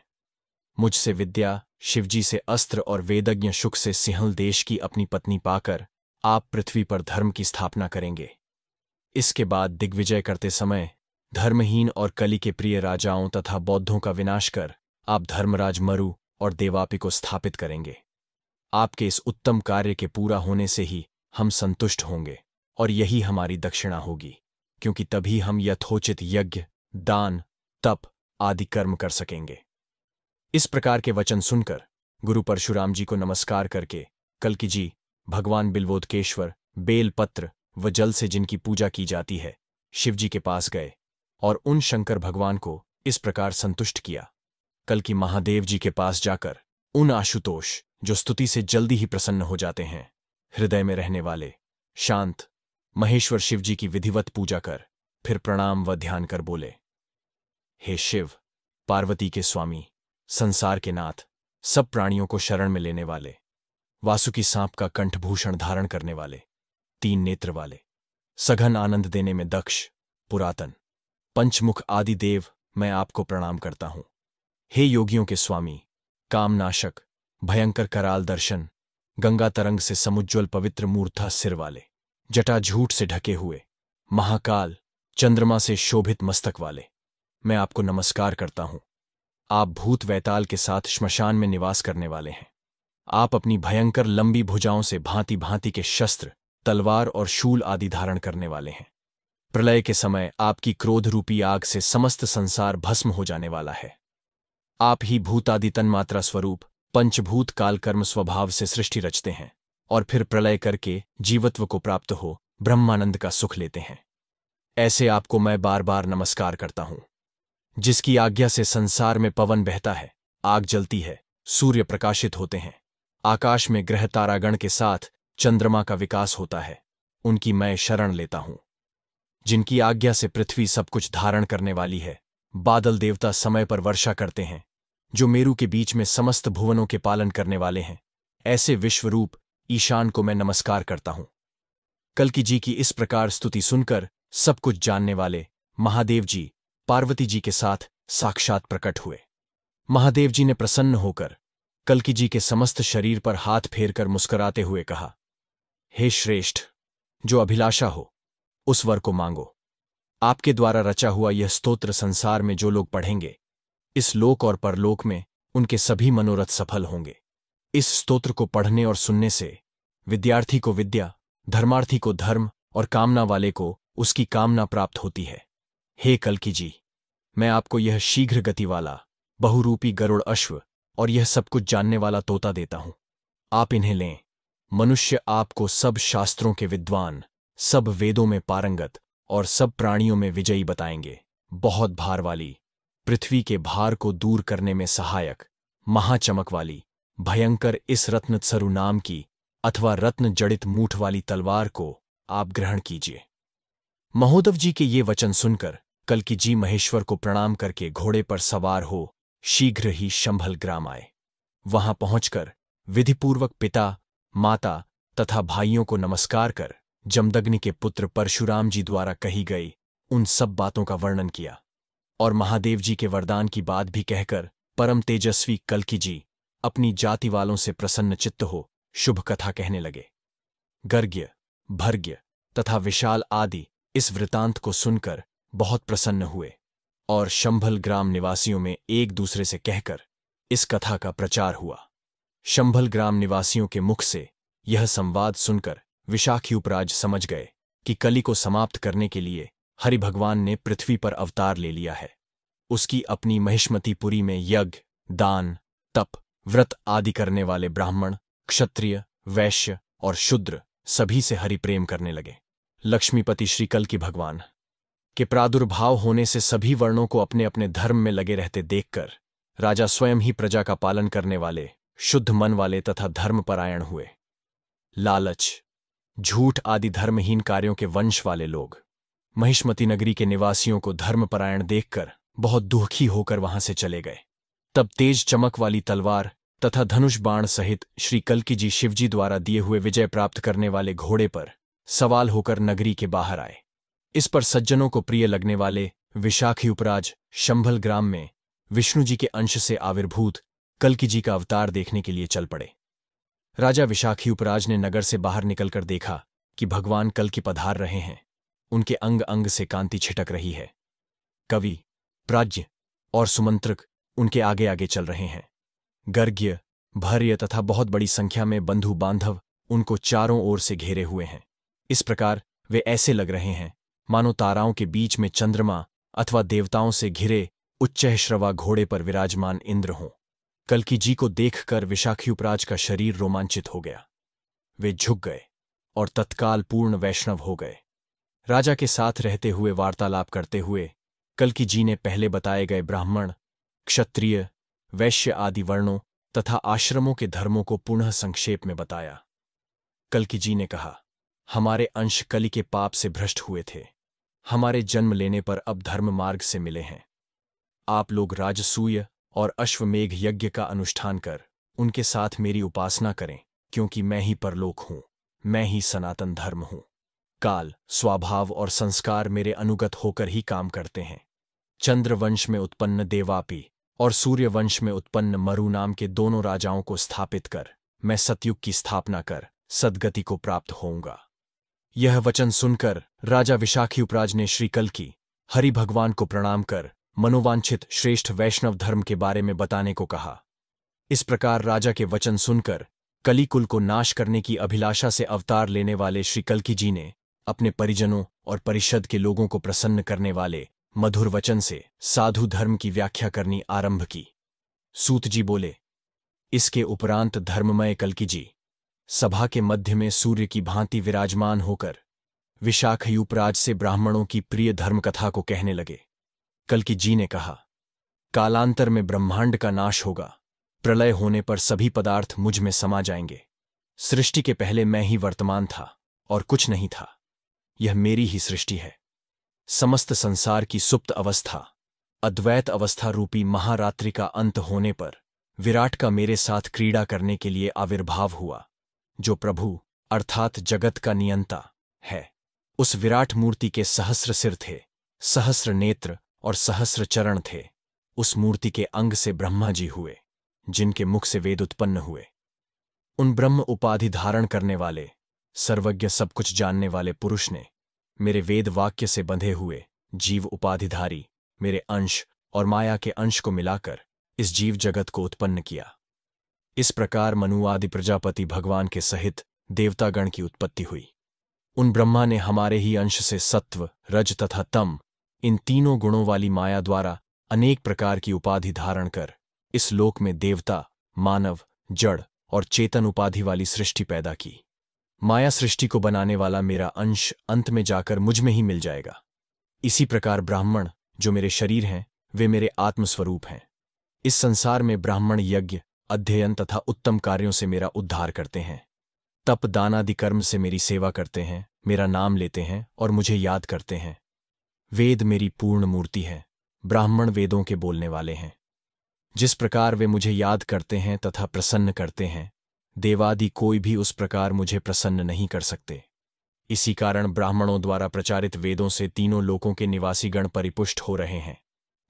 मुझसे विद्या, शिवजी से अस्त्र और वेदज्ञ शुक से सिंहल देश की अपनी पत्नी पाकर आप पृथ्वी पर धर्म की स्थापना करेंगे। इसके बाद दिग्विजय करते समय धर्महीन और कलि के प्रिय राजाओं तथा बौद्धों का विनाश कर आप धर्मराज मरु और देवापि को स्थापित करेंगे। आपके इस उत्तम कार्य के पूरा होने से ही हम संतुष्ट होंगे और यही हमारी दक्षिणा होगी, क्योंकि तभी हम यथोचित यज्ञ, दान, तप आदि कर्म कर सकेंगे। इस प्रकार के वचन सुनकर गुरु परशुराम जी को नमस्कार करके कल्कि जी भगवान बिल्वोदकेश्वर, बेलपत्र व जल से जिनकी पूजा की जाती है, शिवजी के पास गए और उन शंकर भगवान को इस प्रकार संतुष्ट किया। कल्कि महादेव जी के पास जाकर उन आशुतोष, जो स्तुति से जल्दी ही प्रसन्न हो जाते हैं, हृदय में रहने वाले शांत महेश्वर शिवजी की विधिवत पूजा कर फिर प्रणाम व ध्यान कर बोले, हे शिव, पार्वती के स्वामी, संसार के नाथ, सब प्राणियों को शरण में लेने वाले, वासुकी सांप का कंठभूषण धारण करने वाले, 3 नेत्र वाले, सघन आनंद देने में दक्ष, पुरातन, पंचमुख आदि देव, मैं आपको प्रणाम करता हूं। हे योगियों के स्वामी, कामनाशक, भयंकर कराल दर्शन, गंगा तरंग से समुज्ज्वल पवित्र मूर्धा सिर वाले, जटा झूठ से ढके हुए, महाकाल, चंद्रमा से शोभित मस्तक वाले, मैं आपको नमस्कार करता हूं। आप भूत वैताल के साथ श्मशान में निवास करने वाले हैं। आप अपनी भयंकर लंबी भुजाओं से भांति भांति के शस्त्र, तलवार और शूल आदि धारण करने वाले हैं। प्रलय के समय आपकी क्रोध रूपी आग से समस्त संसार भस्म हो जाने वाला है। आप ही भूतादि तन्मात्रा स्वरूप पंचभूत काल कर्म स्वभाव से सृष्टि रचते हैं और फिर प्रलय करके जीवत्व को प्राप्त हो ब्रह्मानंद का सुख लेते हैं। ऐसे आपको मैं बार बार नमस्कार करता हूं, जिसकी आज्ञा से संसार में पवन बहता है, आग जलती है, सूर्य प्रकाशित होते हैं, आकाश में ग्रह तारागण के साथ चंद्रमा का विकास होता है, उनकी मैं शरण लेता हूं। जिनकी आज्ञा से पृथ्वी सब कुछ धारण करने वाली है, बादल देवता समय पर वर्षा करते हैं, जो मेरु के बीच में समस्त भुवनों के पालन करने वाले हैं, ऐसे विश्वरूप ईशान को मैं नमस्कार करता हूं। कल्कि जी की इस प्रकार स्तुति सुनकर सब कुछ जानने वाले महादेव जी पार्वती जी के साथ साक्षात प्रकट हुए। महादेव जी ने प्रसन्न होकर कल्कि जी के समस्त शरीर पर हाथ फेरकर मुस्कुराते हुए कहा, हे श्रेष्ठ, जो अभिलाषा हो उस वर को मांगो। आपके द्वारा रचा हुआ यह स्तोत्र संसार में जो लोग पढ़ेंगे, इस लोक और परलोक में उनके सभी मनोरथ सफल होंगे। इस स्तोत्र को पढ़ने और सुनने से विद्यार्थी को विद्या, धर्मार्थी को धर्म और कामना वाले को उसकी कामना प्राप्त होती है। हे कल्कि जी, मैं आपको यह शीघ्र गति वाला बहुरूपी गरुड़ अश्व और यह सब कुछ जानने वाला तोता देता हूं। आप इन्हें लें। मनुष्य आपको सब शास्त्रों के विद्वान, सब वेदों में पारंगत और सब प्राणियों में विजयी बताएंगे। बहुत भार वाली, पृथ्वी के भार को दूर करने में सहायक, महाचमक वाली, भयंकर इस रत्नत्सरु नाम की अथवा रत्न जड़ित मूठ वाली तलवार को आप ग्रहण कीजिए। महोदव जी के ये वचन सुनकर कल्कि जी महेश्वर को प्रणाम करके घोड़े पर सवार हो शीघ्र ही शंभल ग्राम आए। वहां पहुंचकर विधिपूर्वक पिता, माता तथा भाइयों को नमस्कार कर जमदग्नि के पुत्र परशुराम जी द्वारा कही गई उन सब बातों का वर्णन किया और महादेव जी के वरदान की बात भी कहकर परम तेजस्वी कल्कि जी अपनी जाति वालों से प्रसन्न चित्त हो शुभ कथा कहने लगे। गर्ग्य, भर्ग्य तथा विशाल आदि इस वृतांत को सुनकर बहुत प्रसन्न हुए और शंभल ग्राम निवासियों में एक दूसरे से कहकर इस कथा का प्रचार हुआ। शंभल ग्राम निवासियों के मुख से यह संवाद सुनकर विशाखयुपराज समझ गए कि कलि को समाप्त करने के लिए हरि भगवान ने पृथ्वी पर अवतार ले लिया है। उसकी अपनी महिष्मतीपुरी में यज्ञ, दान, तप, व्रत आदि करने वाले ब्राह्मण, क्षत्रिय, वैश्य और शूद्र सभी से हरि प्रेम करने लगे। लक्ष्मीपति श्री कल्कि भगवान के प्रादुर्भाव होने से सभी वर्णों को अपने अपने धर्म में लगे रहते देखकर राजा स्वयं ही प्रजा का पालन करने वाले, शुद्ध मन वाले तथा धर्मपरायण हुए। लालच, झूठ आदि धर्महीन कार्यों के वंश वाले लोग महिष्मती नगरी के निवासियों को धर्मपरायण देखकर बहुत दुखी होकर वहां से चले गए। तब तेज चमक वाली तलवार तथा धनुष बाण सहित श्री कल्कि जी शिवजी द्वारा दिए हुए विजय प्राप्त करने वाले घोड़े पर सवाल होकर नगरी के बाहर आए। इस पर सज्जनों को प्रिय लगने वाले विशाखी उपराज शंभल ग्राम में विष्णु जी के अंश से आविर्भूत कल्कि जी का अवतार देखने के लिए चल पड़े। राजा विशाखी उपराज ने नगर से बाहर निकलकर देखा कि भगवान कल्कि पधार रहे हैं। उनके अंग अंग से कांति छिटक रही है। कवि, प्राज्ञ और सुमंत्रक उनके आगे आगे चल रहे हैं। गर्ग्य, भर्य तथा बहुत बड़ी संख्या में बंधु बांधव उनको चारों ओर से घेरे हुए हैं। इस प्रकार वे ऐसे लग रहे हैं मानो ताराओं के बीच में चंद्रमा अथवा देवताओं से घिरे उच्चैःश्रवा घोड़े पर विराजमान इंद्र हों। कल्कि जी को देखकर विशाखी उपराज का शरीर रोमांचित हो गया। वे झुक गए और तत्काल पूर्ण वैष्णव हो गए। राजा के साथ रहते हुए वार्तालाप करते हुए कल्कि जी ने पहले बताए गए ब्राह्मण, क्षत्रिय, वैश्य आदि वर्णों तथा आश्रमों के धर्मों को पुनः संक्षेप में बताया। कल्कि जी ने कहा, हमारे अंश कलि के पाप से भ्रष्ट हुए थे। हमारे जन्म लेने पर अब धर्म मार्ग से मिले हैं। आप लोग राजसूय और अश्वमेघ यज्ञ का अनुष्ठान कर उनके साथ मेरी उपासना करें, क्योंकि मैं ही परलोक हूं, मैं ही सनातन धर्म हूं। काल, स्वभाव और संस्कार मेरे अनुगत होकर ही काम करते हैं। चंद्रवंश में उत्पन्न देवापी और सूर्यवंश में उत्पन्न मरु नाम के दोनों राजाओं को स्थापित कर मैं सतयुग की स्थापना कर सद्गति को प्राप्त होऊंगा। यह वचन सुनकर राजा विशाखी उपराज ने श्री कल्कि हरि भगवान को प्रणाम कर मनोवांछित श्रेष्ठ वैष्णव धर्म के बारे में बताने को कहा। इस प्रकार राजा के वचन सुनकर कलिकुल को नाश करने की अभिलाषा से अवतार लेने वाले श्री कल्कि जी ने अपने परिजनों और परिषद के लोगों को प्रसन्न करने वाले मधुर वचन से साधु धर्म की व्याख्या करनी आरंभ की। सूत जी बोले, इसके उपरांत धर्ममय कल्कि जी सभा के मध्य में सूर्य की भांति विराजमान होकर विशाखी उपराज से ब्राह्मणों की प्रिय धर्मकथा को कहने लगे। कल्कि जी ने कहा, कालांतर में ब्रह्मांड का नाश होगा। प्रलय होने पर सभी पदार्थ मुझ में समा जाएंगे। सृष्टि के पहले मैं ही वर्तमान था और कुछ नहीं था। यह मेरी ही सृष्टि है। समस्त संसार की सुप्त अवस्था, अद्वैत अवस्था रूपी महारात्रि का अंत होने पर विराट का मेरे साथ क्रीड़ा करने के लिए आविर्भाव हुआ, जो प्रभु अर्थात जगत का नियंता है। उस विराट मूर्ति के सहस्र सिर थे, सहस्र नेत्र और सहस्र चरण थे। उस मूर्ति के अंग से ब्रह्मा जी हुए, जिनके मुख से वेद उत्पन्न हुए। उन ब्रह्म उपाधि धारण करने वाले, सर्वज्ञ सब कुछ जानने वाले पुरुष ने मेरे वेद वाक्य से बंधे हुए जीव उपाधिधारी मेरे अंश और माया के अंश को मिलाकर इस जीव जगत को उत्पन्न किया। इस प्रकार मनु आदि प्रजापति भगवान के सहित देवतागण की उत्पत्ति हुई। उन ब्रह्मा ने हमारे ही अंश से सत्व, रज तथा तम इन तीनों गुणों वाली माया द्वारा अनेक प्रकार की उपाधि धारण कर इस लोक में देवता, मानव, जड़ और चेतन उपाधि वाली सृष्टि पैदा की। माया सृष्टि को बनाने वाला मेरा अंश अंत में जाकर मुझ में ही मिल जाएगा। इसी प्रकार ब्राह्मण जो मेरे शरीर हैं, वे मेरे आत्मस्वरूप हैं। इस संसार में ब्राह्मण यज्ञ, अध्ययन तथा उत्तम कार्यों से मेरा उद्धार करते हैं। तप दानादि कर्म से मेरी सेवा करते हैं, मेरा नाम लेते हैं और मुझे याद करते हैं। वेद मेरी पूर्ण मूर्ति है। ब्राह्मण वेदों के बोलने वाले हैं। जिस प्रकार वे मुझे याद करते हैं तथा प्रसन्न करते हैं, देवादि कोई भी उस प्रकार मुझे प्रसन्न नहीं कर सकते। इसी कारण ब्राह्मणों द्वारा प्रचारित वेदों से तीनों लोकों के निवासीगण परिपुष्ट हो रहे हैं।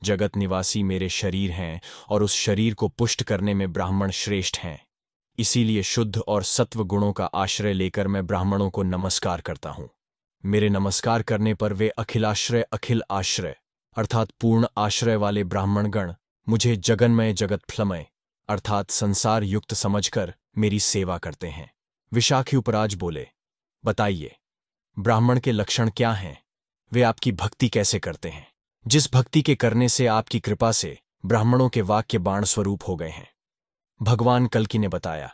जगत निवासी मेरे शरीर हैं और उस शरीर को पुष्ट करने में ब्राह्मण श्रेष्ठ हैं। इसीलिए शुद्ध और सत्व गुणों का आश्रय लेकर मैं ब्राह्मणों को नमस्कार करता हूं। मेरे नमस्कार करने पर वे अखिलाश्रय अखिल आश्रय अर्थात पूर्ण आश्रय वाले ब्राह्मणगण मुझे जगन्मय जगतफलमय अर्थात संसार युक्त समझकर मेरी सेवा करते हैं। विशाखी उपराज बोले, बताइए ब्राह्मण के लक्षण क्या हैं? वे आपकी भक्ति कैसे करते हैं, जिस भक्ति के करने से आपकी कृपा से ब्राह्मणों के वाक्य बाण स्वरूप हो गए हैं? भगवान कल्कि ने बताया,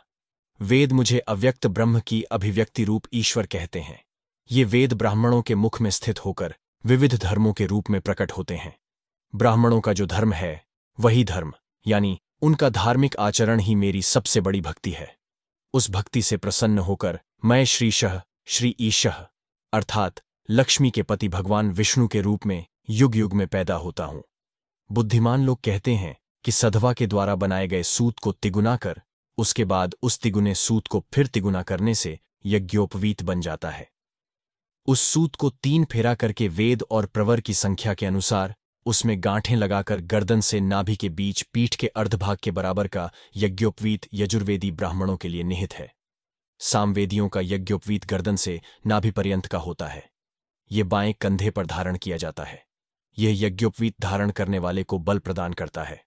वेद मुझे अव्यक्त ब्रह्म की अभिव्यक्ति रूप ईश्वर कहते हैं। ये वेद ब्राह्मणों के मुख में स्थित होकर विविध धर्मों के रूप में प्रकट होते हैं। ब्राह्मणों का जो धर्म है वही धर्म यानी उनका धार्मिक आचरण ही मेरी सबसे बड़ी भक्ति है। उस भक्ति से प्रसन्न होकर मैं श्रीशः श्री ईशः अर्थात लक्ष्मी के पति भगवान विष्णु के रूप में युग युग में पैदा होता हूं। बुद्धिमान लोग कहते हैं कि सधवा के द्वारा बनाए गए सूत को तिगुना कर उसके बाद उस तिगुने सूत को फिर तिगुना करने से यज्ञोपवीत बन जाता है। उस सूत को 3 फेरा करके वेद और प्रवर की संख्या के अनुसार उसमें गांठें लगाकर गर्दन से नाभि के बीच पीठ के अर्धभाग के बराबर का यज्ञोपवीत यजुर्वेदी ब्राह्मणों के लिए निहित है। सामवेदियों का यज्ञोपवीत गर्दन से नाभि पर्यंत का होता है। ये बाएं कंधे पर धारण किया जाता है। यह यज्ञोपवीत धारण करने वाले को बल प्रदान करता है।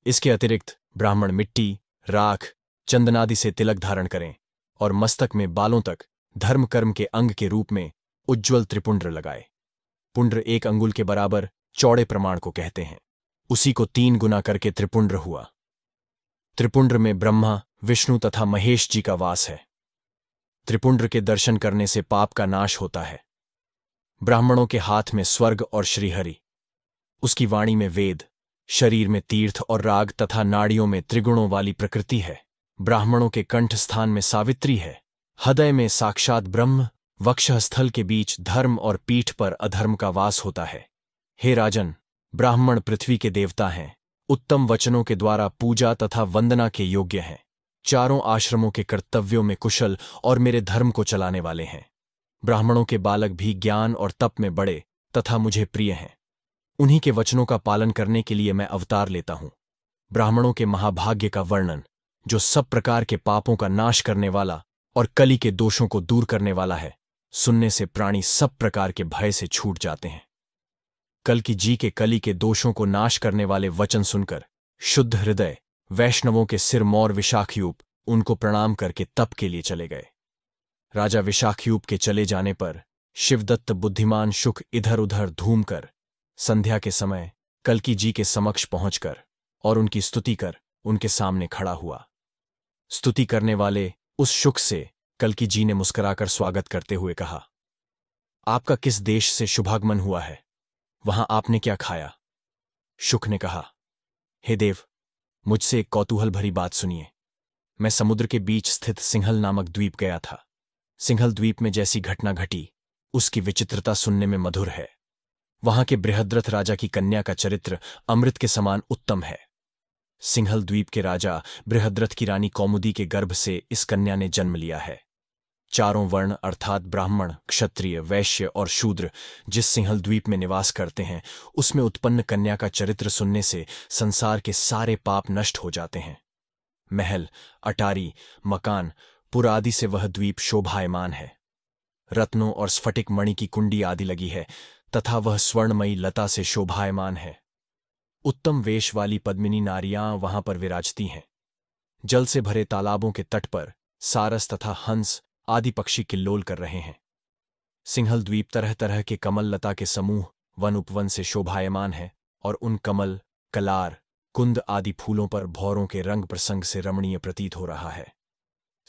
इसके अतिरिक्त ब्राह्मण मिट्टी, राख, चंदनादि से तिलक धारण करें और मस्तक में बालों तक धर्म कर्म के अंग के रूप में उज्ज्वल त्रिपुंड्र लगाए। पुंड्र 1 अंगुल के बराबर चौड़े प्रमाण को कहते हैं। उसी को 3 गुना करके त्रिपुंड्र हुआ। त्रिपुंड्र में ब्रह्मा, विष्णु तथा महेश जी का वास है। त्रिपुंड्र के दर्शन करने से पाप का नाश होता है। ब्राह्मणों के हाथ में स्वर्ग और श्रीहरि, उसकी वाणी में वेद, शरीर में तीर्थ और राग तथा नाड़ियों में त्रिगुणों वाली प्रकृति है। ब्राह्मणों के कंठ स्थान में सावित्री है। हृदय में साक्षात ब्रह्म, वक्षस्थल के बीच धर्म और पीठ पर अधर्म का वास होता है। हे राजन, ब्राह्मण पृथ्वी के देवता हैं। उत्तम वचनों के द्वारा पूजा तथा वंदना के योग्य हैं। चारों आश्रमों के कर्तव्यों में कुशल और मेरे धर्म को चलाने वाले हैं। ब्राह्मणों के बालक भी ज्ञान और तप में बड़े तथा मुझे प्रिय हैं। उन्हीं के वचनों का पालन करने के लिए मैं अवतार लेता हूं। ब्राह्मणों के महाभाग्य का वर्णन, जो सब प्रकार के पापों का नाश करने वाला और कली के दोषों को दूर करने वाला है, सुनने से प्राणी सब प्रकार के भय से छूट जाते हैं। कल्कि जी के कली के दोषों को नाश करने वाले वचन सुनकर शुद्ध हृदय वैष्णवों के सिरमौर विशाखयूप उनको प्रणाम करके तप के लिए चले गए। राजा विशाखयूप के चले जाने पर शिवदत्त बुद्धिमान शुक इधर उधर धूम कर संध्या के समय कल्कि जी के समक्ष पहुंचकर और उनकी स्तुति कर उनके सामने खड़ा हुआ। स्तुति करने वाले उस शुक से कल्कि जी ने मुस्कुराकर स्वागत करते हुए कहा, आपका किस देश से शुभागमन हुआ है? वहां आपने क्या खाया? शुक ने कहा, हे देव, मुझसे एक कौतूहल भरी बात सुनिए। मैं समुद्र के बीच स्थित सिंहल नामक द्वीप गया था। सिंहल द्वीप में जैसी घटना घटी, उसकी विचित्रता सुनने में मधुर है। वहां के बृहद्रथ राजा की कन्या का चरित्र अमृत के समान उत्तम है। सिंहल द्वीप के राजा बृहद्रथ की रानी कौमुदी के गर्भ से इस कन्या ने जन्म लिया है। चारों वर्ण अर्थात ब्राह्मण, क्षत्रिय, वैश्य और शूद्र जिस सिंहल द्वीप में निवास करते हैं, उसमें उत्पन्न कन्या का चरित्र सुनने से संसार के सारे पाप नष्ट हो जाते हैं। महल, अटारी, मकान, पुर आदि से वह द्वीप शोभायमान है। रत्नों और स्फटिक मणि की कुंडी आदि लगी है तथा वह स्वर्णमयी लता से शोभायमान है। उत्तम वेश वाली पद्मिनी नारियां वहां पर विराजती हैं। जल से भरे तालाबों के तट पर सारस तथा हंस आदि पक्षी किल्लोल कर रहे हैं। सिंहल द्वीप तरह तरह के कमल लता के समूह वन उपवन से शोभायमान है और उन कमल, कलार, कुंद आदि फूलों पर भौरों के रंग प्रसंग से रमणीय प्रतीत हो रहा है।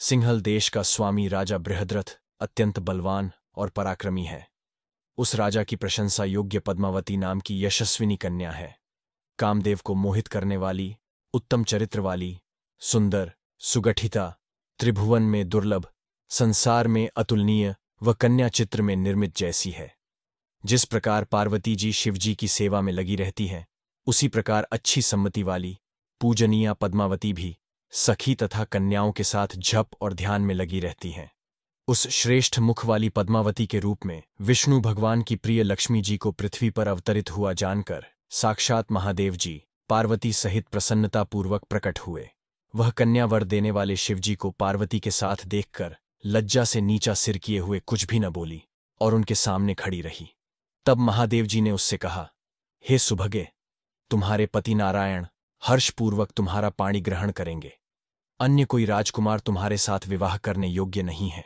सिंहल देश का स्वामी राजा बृहद्रथ अत्यंत बलवान और पराक्रमी है। उस राजा की प्रशंसा योग्य पद्मावती नाम की यशस्विनी कन्या है। कामदेव को मोहित करने वाली, उत्तम चरित्र वाली, सुंदर, सुगठिता, त्रिभुवन में दुर्लभ, संसार में अतुलनीय व कन्या चित्र में निर्मित जैसी है। जिस प्रकार पार्वती जी शिवजी की सेवा में लगी रहती हैं, उसी प्रकार अच्छी सम्मति वाली पूजनीया पद्मावती भी सखी तथा कन्याओं के साथ जप और ध्यान में लगी रहती हैं। उस श्रेष्ठ मुख वाली पद्मावती के रूप में विष्णु भगवान की प्रिय लक्ष्मी जी को पृथ्वी पर अवतरित हुआ जानकर साक्षात महादेव जी पार्वती सहित प्रसन्नतापूर्वक प्रकट हुए। वह कन्या वर देने वाले शिवजी को पार्वती के साथ देखकर लज्जा से नीचा सिर किए हुए कुछ भी न बोली और उनके सामने खड़ी रही। तब महादेव जी ने उससे कहा, हे सुभगे, तुम्हारे पति नारायण हर्षपूर्वक तुम्हारा पाणी ग्रहण करेंगे। अन्य कोई राजकुमार तुम्हारे साथ विवाह करने योग्य नहीं है।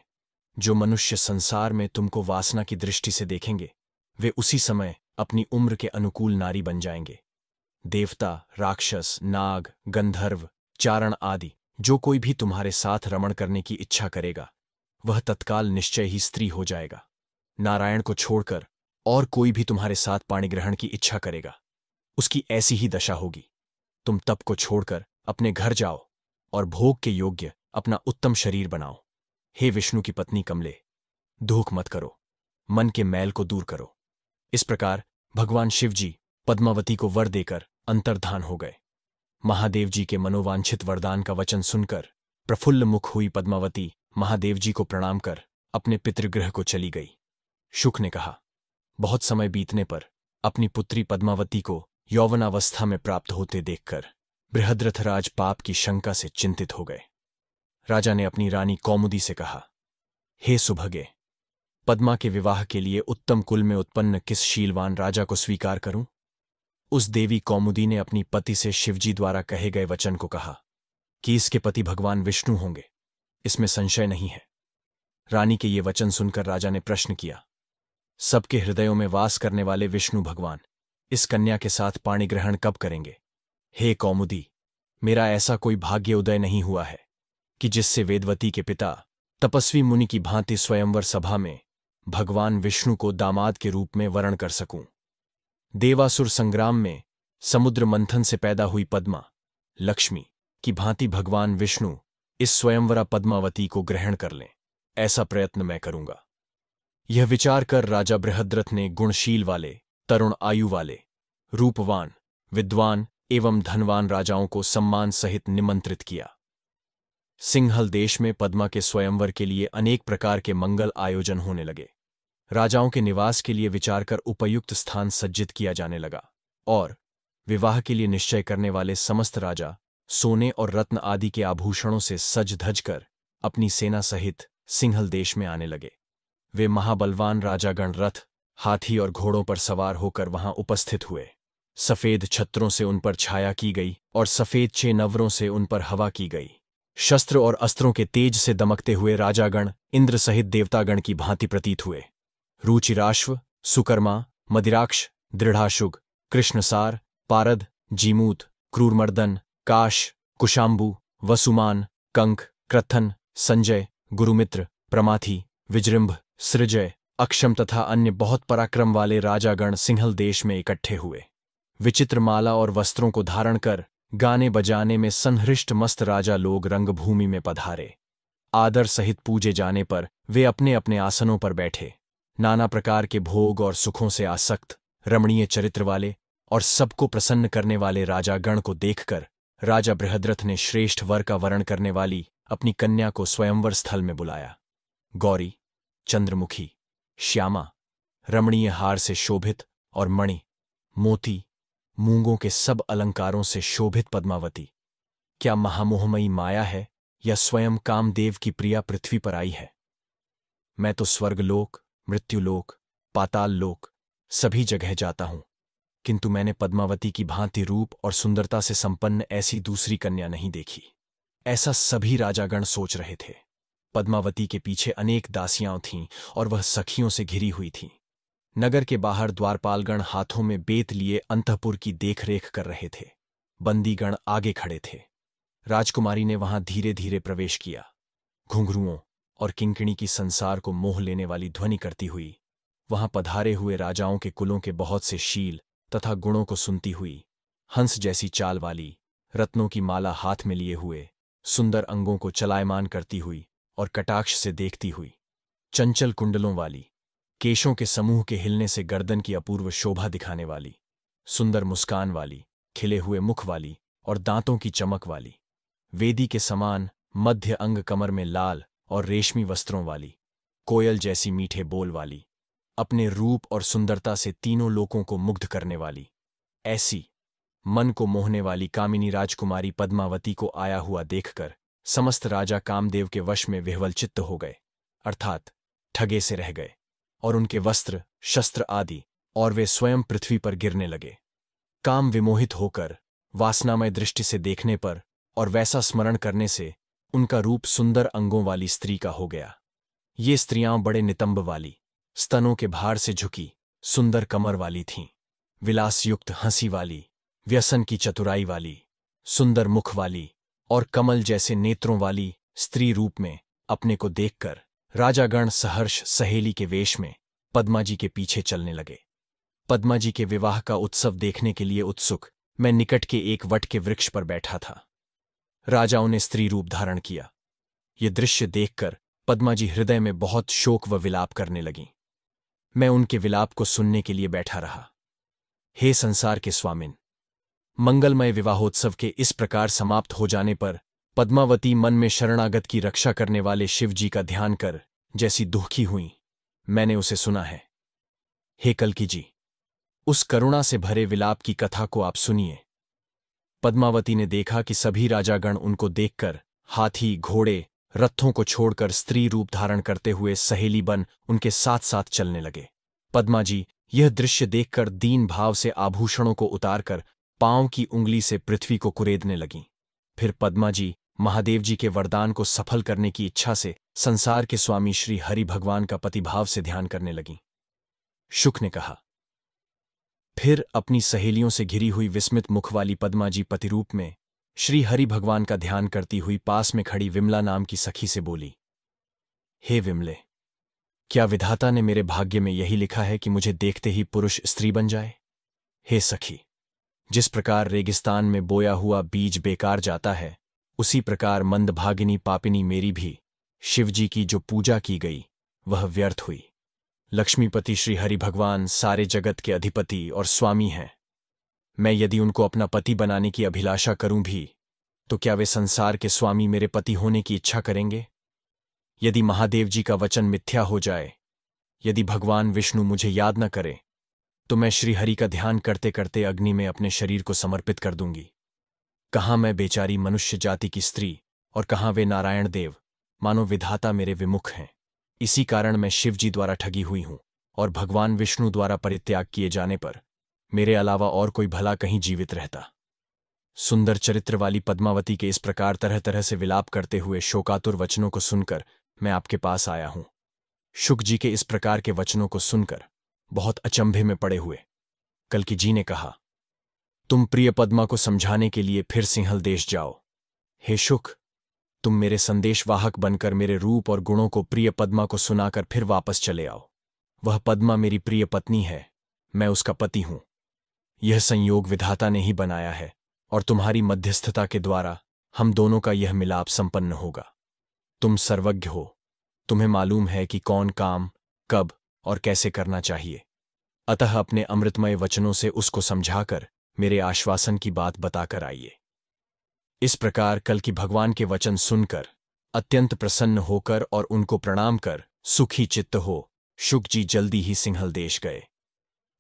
जो मनुष्य संसार में तुमको वासना की दृष्टि से देखेंगे, वे उसी समय अपनी उम्र के अनुकूल नारी बन जाएंगे। देवता, राक्षस, नाग, गंधर्व, चारण आदि जो कोई भी तुम्हारे साथ रमण करने की इच्छा करेगा, वह तत्काल निश्चय ही स्त्री हो जाएगा। नारायण को छोड़कर और कोई भी तुम्हारे साथ पाणी ग्रहण की इच्छा करेगा, उसकी ऐसी ही दशा होगी। तुम तप को छोड़कर अपने घर जाओ और भोग के योग्य अपना उत्तम शरीर बनाओ। हे विष्णु की पत्नी कमले, दुख मत करो, मन के मैल को दूर करो। इस प्रकार भगवान शिवजी पद्मावती को वर देकर अंतर्धान हो गए। महादेव जी के मनोवांछित वरदान का वचन सुनकर प्रफुल्ल मुख हुई पद्मावती महादेव जी को प्रणाम कर अपने पितृगृह को चली गई। शुक ने कहा। बहुत समय बीतने पर अपनी पुत्री पद्मावती को यौवनावस्था में प्राप्त होते देखकर बृहद्रथराज पाप की शंका से चिंतित हो गए। राजा ने अपनी रानी कौमुदी से कहा, हे सुभगे, पद्मा के विवाह के लिए उत्तम कुल में उत्पन्न किस शीलवान राजा को स्वीकार करूं? उस देवी कौमुदी ने अपनी पति से शिवजी द्वारा कहे गए वचन को कहा कि इसके पति भगवान विष्णु होंगे, इसमें संशय नहीं है। रानी के ये वचन सुनकर राजा ने प्रश्न किया, सबके हृदयों में वास करने वाले विष्णु भगवान इस कन्या के साथ पाणी ग्रहण कब करेंगे? हे कौमुदी, मेरा ऐसा कोई भाग्य उदय नहीं हुआ है कि जिससे वेदवती के पिता तपस्वी मुनि की भांति स्वयंवर सभा में भगवान विष्णु को दामाद के रूप में वरण कर सकूं। देवासुर संग्राम में समुद्र मंथन से पैदा हुई पद्मा लक्ष्मी की भांति भगवान विष्णु इस स्वयंवरा पद्मावती को ग्रहण कर लें, ऐसा प्रयत्न मैं करूंगा। यह विचार कर राजा बृहद्रथ ने गुणशील वाले, तरुण आयु वाले, रूपवान, विद्वान एवं धनवान राजाओं को सम्मान सहित निमंत्रित किया। सिंहल देश में पद्मा के स्वयंवर के लिए अनेक प्रकार के मंगल आयोजन होने लगे। राजाओं के निवास के लिए विचार कर उपयुक्त स्थान सज्जित किया जाने लगा और विवाह के लिए निश्चय करने वाले समस्त राजा सोने और रत्न आदि के आभूषणों से सज धज कर अपनी सेना सहित सिंहल देश में आने लगे। वे महाबलवान राजागण रथ, हाथी और घोड़ों पर सवार होकर वहां उपस्थित हुए। सफेद छत्रों से उन पर छाया की गई और सफेद चेनवरों से उन पर हवा की गई। शस्त्र और अस्त्रों के तेज से दमकते हुए राजागण इंद्र सहित देवतागण की भांति प्रतीत हुए। रुचिराश्व, सुकर्मा, मदिराक्ष, दृढ़ाशुग, कृष्णसार, पारद, जीमूत, क्रूरमर्दन, काश, कुशाम्बु, वसुमान, कंक, क्रथन, संजय, गुरुमित्र, प्रमाथी, विजृंभ, सृजय, अक्षम तथा अन्य बहुत पराक्रम वाले राजागण सिंहल देश में इकट्ठे हुए। विचित्र माला और वस्त्रों को धारण कर गाने बजाने में संहृष्ट मस्त राजा लोग रंगभूमि में पधारे। आदर सहित पूजे जाने पर वे अपने अपने आसनों पर बैठे। नाना प्रकार के भोग और सुखों से आसक्त, रमणीय चरित्र वाले और सबको प्रसन्न करने वाले राजागण को देखकर राजा बृहद्रथ ने श्रेष्ठ वर का वरण करने वाली अपनी कन्या को स्वयंवर स्थल में बुलाया। गौरी, चंद्रमुखी, श्यामा, रमणीय हार से शोभित और मणि, मोती, मूंगों के सब अलंकारों से शोभित पद्मावती क्या महामोहमयी माया है या स्वयं कामदेव की प्रिया पृथ्वी पर आई है? मैं तो स्वर्गलोक, मृत्युलोक, पाताल लोक सभी जगह जाता हूं, किंतु मैंने पद्मावती की भांति रूप और सुंदरता से संपन्न ऐसी दूसरी कन्या नहीं देखी। ऐसा सभी राजागण सोच रहे थे। पद्मावती के पीछे अनेक दासियां थीं और वह सखियों से घिरी हुई थीं। नगर के बाहर द्वारपालगण हाथों में बेत लिए अंतःपुर की देखरेख कर रहे थे। बंदीगण आगे खड़े थे। राजकुमारी ने वहां धीरे धीरे प्रवेश किया। घुंघरुओं और किंकिणी की संसार को मोह लेने वाली ध्वनि करती हुई वहां पधारे हुए राजाओं के कुलों के बहुत से शील तथा गुणों को सुनती हुई, हंस जैसी चाल वाली, रत्नों की माला हाथ में लिए हुए, सुंदर अंगों को चलायमान करती हुई और कटाक्ष से देखती हुई, चंचल कुंडलों वाली, केशों के समूह के हिलने से गर्दन की अपूर्व शोभा दिखाने वाली, सुंदर मुस्कान वाली, खिले हुए मुख वाली और दांतों की चमक वाली, वेदी के समान मध्य अंग कमर में लाल और रेशमी वस्त्रों वाली, कोयल जैसी मीठे बोल वाली, अपने रूप और सुंदरता से तीनों लोकों को मुग्ध करने वाली, ऐसी मन को मोहने वाली कामिनी राजकुमारी पद्मावती को आया हुआ देखकर समस्त राजा कामदेव के वश में विह्वलचित्त हो गए, अर्थात ठगे से रह गए, और उनके वस्त्र, शस्त्र आदि और वे स्वयं पृथ्वी पर गिरने लगे। काम विमोहित होकर वासनामय दृष्टि से देखने पर और वैसा स्मरण करने से उनका रूप सुंदर अंगों वाली स्त्री का हो गया। ये स्त्रियां बड़े नितंब वाली, स्तनों के भार से झुकी, सुंदर कमर वाली थीं, विलासयुक्त हंसी वाली, व्यसन की चतुराई वाली, सुंदर मुख वाली और कमल जैसे नेत्रों वाली स्त्री रूप में अपने को देखकर राजागण सहर्ष सहेली के वेश में पद्मा जी के पीछे चलने लगे। पद्मा जी के विवाह का उत्सव देखने के लिए उत्सुक मैं निकट के एक वट के वृक्ष पर बैठा था। राजाओं ने स्त्री रूप धारण किया। ये दृश्य देखकर पद्मा जी हृदय में बहुत शोक व विलाप करने लगीं। मैं उनके विलाप को सुनने के लिए बैठा रहा। हे संसार के स्वामिन, मंगलमय विवाहोत्सव के इस प्रकार समाप्त हो जाने पर पद्मावती मन में शरणागत की रक्षा करने वाले शिव जी का ध्यान कर जैसी दुखी हुई, मैंने उसे सुना है। हे कल्कि जी, उस करुणा से भरे विलाप की कथा को आप सुनिए। पद्मावती ने देखा कि सभी राजागण उनको देखकर हाथी, घोड़े, रथों को छोड़कर स्त्री रूप धारण करते हुए सहेली बन उनके साथ साथ चलने लगे। पद्मा जी यह दृश्य देखकर दीन भाव से आभूषणों को उतारकर पांव की उंगली से पृथ्वी को कुरेदने लगीं। फिर पद्मा जी महादेव जी के वरदान को सफल करने की इच्छा से संसार के स्वामी श्री हरि भगवान का पतिभाव से ध्यान करने लगीं। शुक ने कहा। फिर अपनी सहेलियों से घिरी हुई विस्मित मुख वाली पद्मा जी पतिरूप में श्री हरि भगवान का ध्यान करती हुई पास में खड़ी विमला नाम की सखी से बोली, हे विमले, क्या विधाता ने मेरे भाग्य में यही लिखा है कि मुझे देखते ही पुरुष स्त्री बन जाए? हे सखी, जिस प्रकार रेगिस्तान में बोया हुआ बीज बेकार जाता है, उसी प्रकार मंदभागिनी पापिनी मेरी भी शिवजी की जो पूजा की गई वह व्यर्थ हुई। लक्ष्मीपति श्री हरि भगवान सारे जगत के अधिपति और स्वामी हैं। मैं यदि उनको अपना पति बनाने की अभिलाषा करूं भी, तो क्या वे संसार के स्वामी मेरे पति होने की इच्छा करेंगे? यदि महादेव जी का वचन मिथ्या हो जाए, यदि भगवान विष्णु मुझे याद न करे, तो मैं श्रीहरि का ध्यान करते करते अग्नि में अपने शरीर को समर्पित कर दूंगी। कहाँ मैं बेचारी मनुष्य जाति की स्त्री और कहाँ वे नारायण देव, मानो विधाता मेरे विमुख हैं। इसी कारण मैं शिव जी द्वारा ठगी हुई हूं और भगवान विष्णु द्वारा परित्याग किए जाने पर मेरे अलावा और कोई भला कहीं जीवित रहता। सुंदर चरित्र वाली पद्मावती के इस प्रकार तरह तरह से विलाप करते हुए शोकातुर वचनों को सुनकर मैं आपके पास आया हूं। शुक जी के इस प्रकार के वचनों को सुनकर बहुत अचंभे में पड़े हुए कल्कि जी ने कहा, तुम प्रिय पद्मा को समझाने के लिए फिर सिंहल देश जाओ। हे शुक, तुम मेरे संदेशवाहक बनकर मेरे रूप और गुणों को प्रिय पद्मा को सुनाकर फिर वापस चले आओ। वह पद्मा मेरी प्रिय पत्नी है, मैं उसका पति हूं। यह संयोग विधाता ने ही बनाया है और तुम्हारी मध्यस्थता के द्वारा हम दोनों का यह मिलाप संपन्न होगा। तुम सर्वज्ञ हो, तुम्हें मालूम है कि कौन काम कब और कैसे करना चाहिए, अतः अपने अमृतमय वचनों से उसको समझाकर मेरे आश्वासन की बात बताकर आइए। इस प्रकार कल्कि भगवान के वचन सुनकर अत्यंत प्रसन्न होकर और उनको प्रणाम कर सुखी चित्त हो शुक जी जल्दी ही सिंहल देश गए।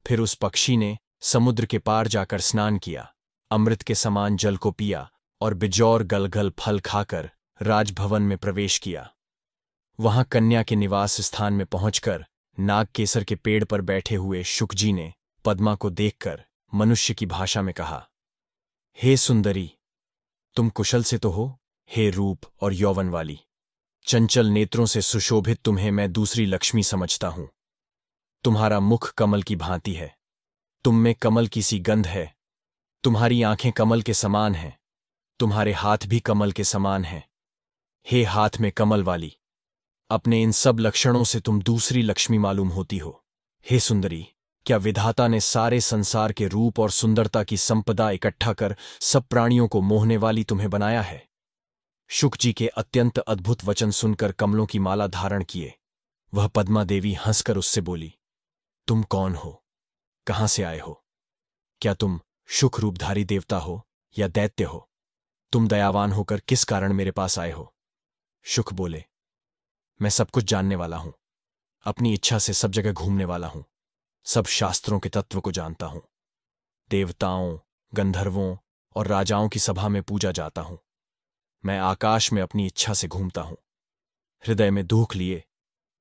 फिर उस पक्षी ने समुद्र के पार जाकर स्नान किया, अमृत के समान जल को पिया और बिजौर गलगल फल खाकर राजभवन में प्रवेश किया। वहां कन्या के निवास स्थान में पहुंचकर नाग केसर के पेड़ पर बैठे हुए शुक जी ने पद्मा को देखकर मनुष्य की भाषा में कहा, हे सुंदरी, तुम कुशल से तो हो? हे रूप और यौवन वाली, चंचल नेत्रों से सुशोभित तुम्हें मैं दूसरी लक्ष्मी समझता हूं। तुम्हारा मुख कमल की भांति है, तुम में कमल की सी गंध है, तुम्हारी आंखें कमल के समान हैं, तुम्हारे हाथ भी कमल के समान हैं। हे हाथ में कमल वाली, अपने इन सब लक्षणों से तुम दूसरी लक्ष्मी मालूम होती हो। हे सुंदरी, क्या विधाता ने सारे संसार के रूप और सुंदरता की संपदा इकट्ठा कर सब प्राणियों को मोहने वाली तुम्हें बनाया है? शुक जी के अत्यंत अद्भुत वचन सुनकर कमलों की माला धारण किए वह पद्मा देवी हंसकर उससे बोली, तुम कौन हो? कहां से आए हो? क्या तुम शुक रूपधारी देवता हो या दैत्य हो? तुम दयावान होकर किस कारण मेरे पास आए हो? शुक बोले, मैं सब कुछ जानने वाला हूं, अपनी इच्छा से सब जगह घूमने वाला हूं, सब शास्त्रों के तत्व को जानता हूं, देवताओं, गंधर्वों और राजाओं की सभा में पूजा जाता हूं। मैं आकाश में अपनी इच्छा से घूमता हूं, हृदय में दुख लिए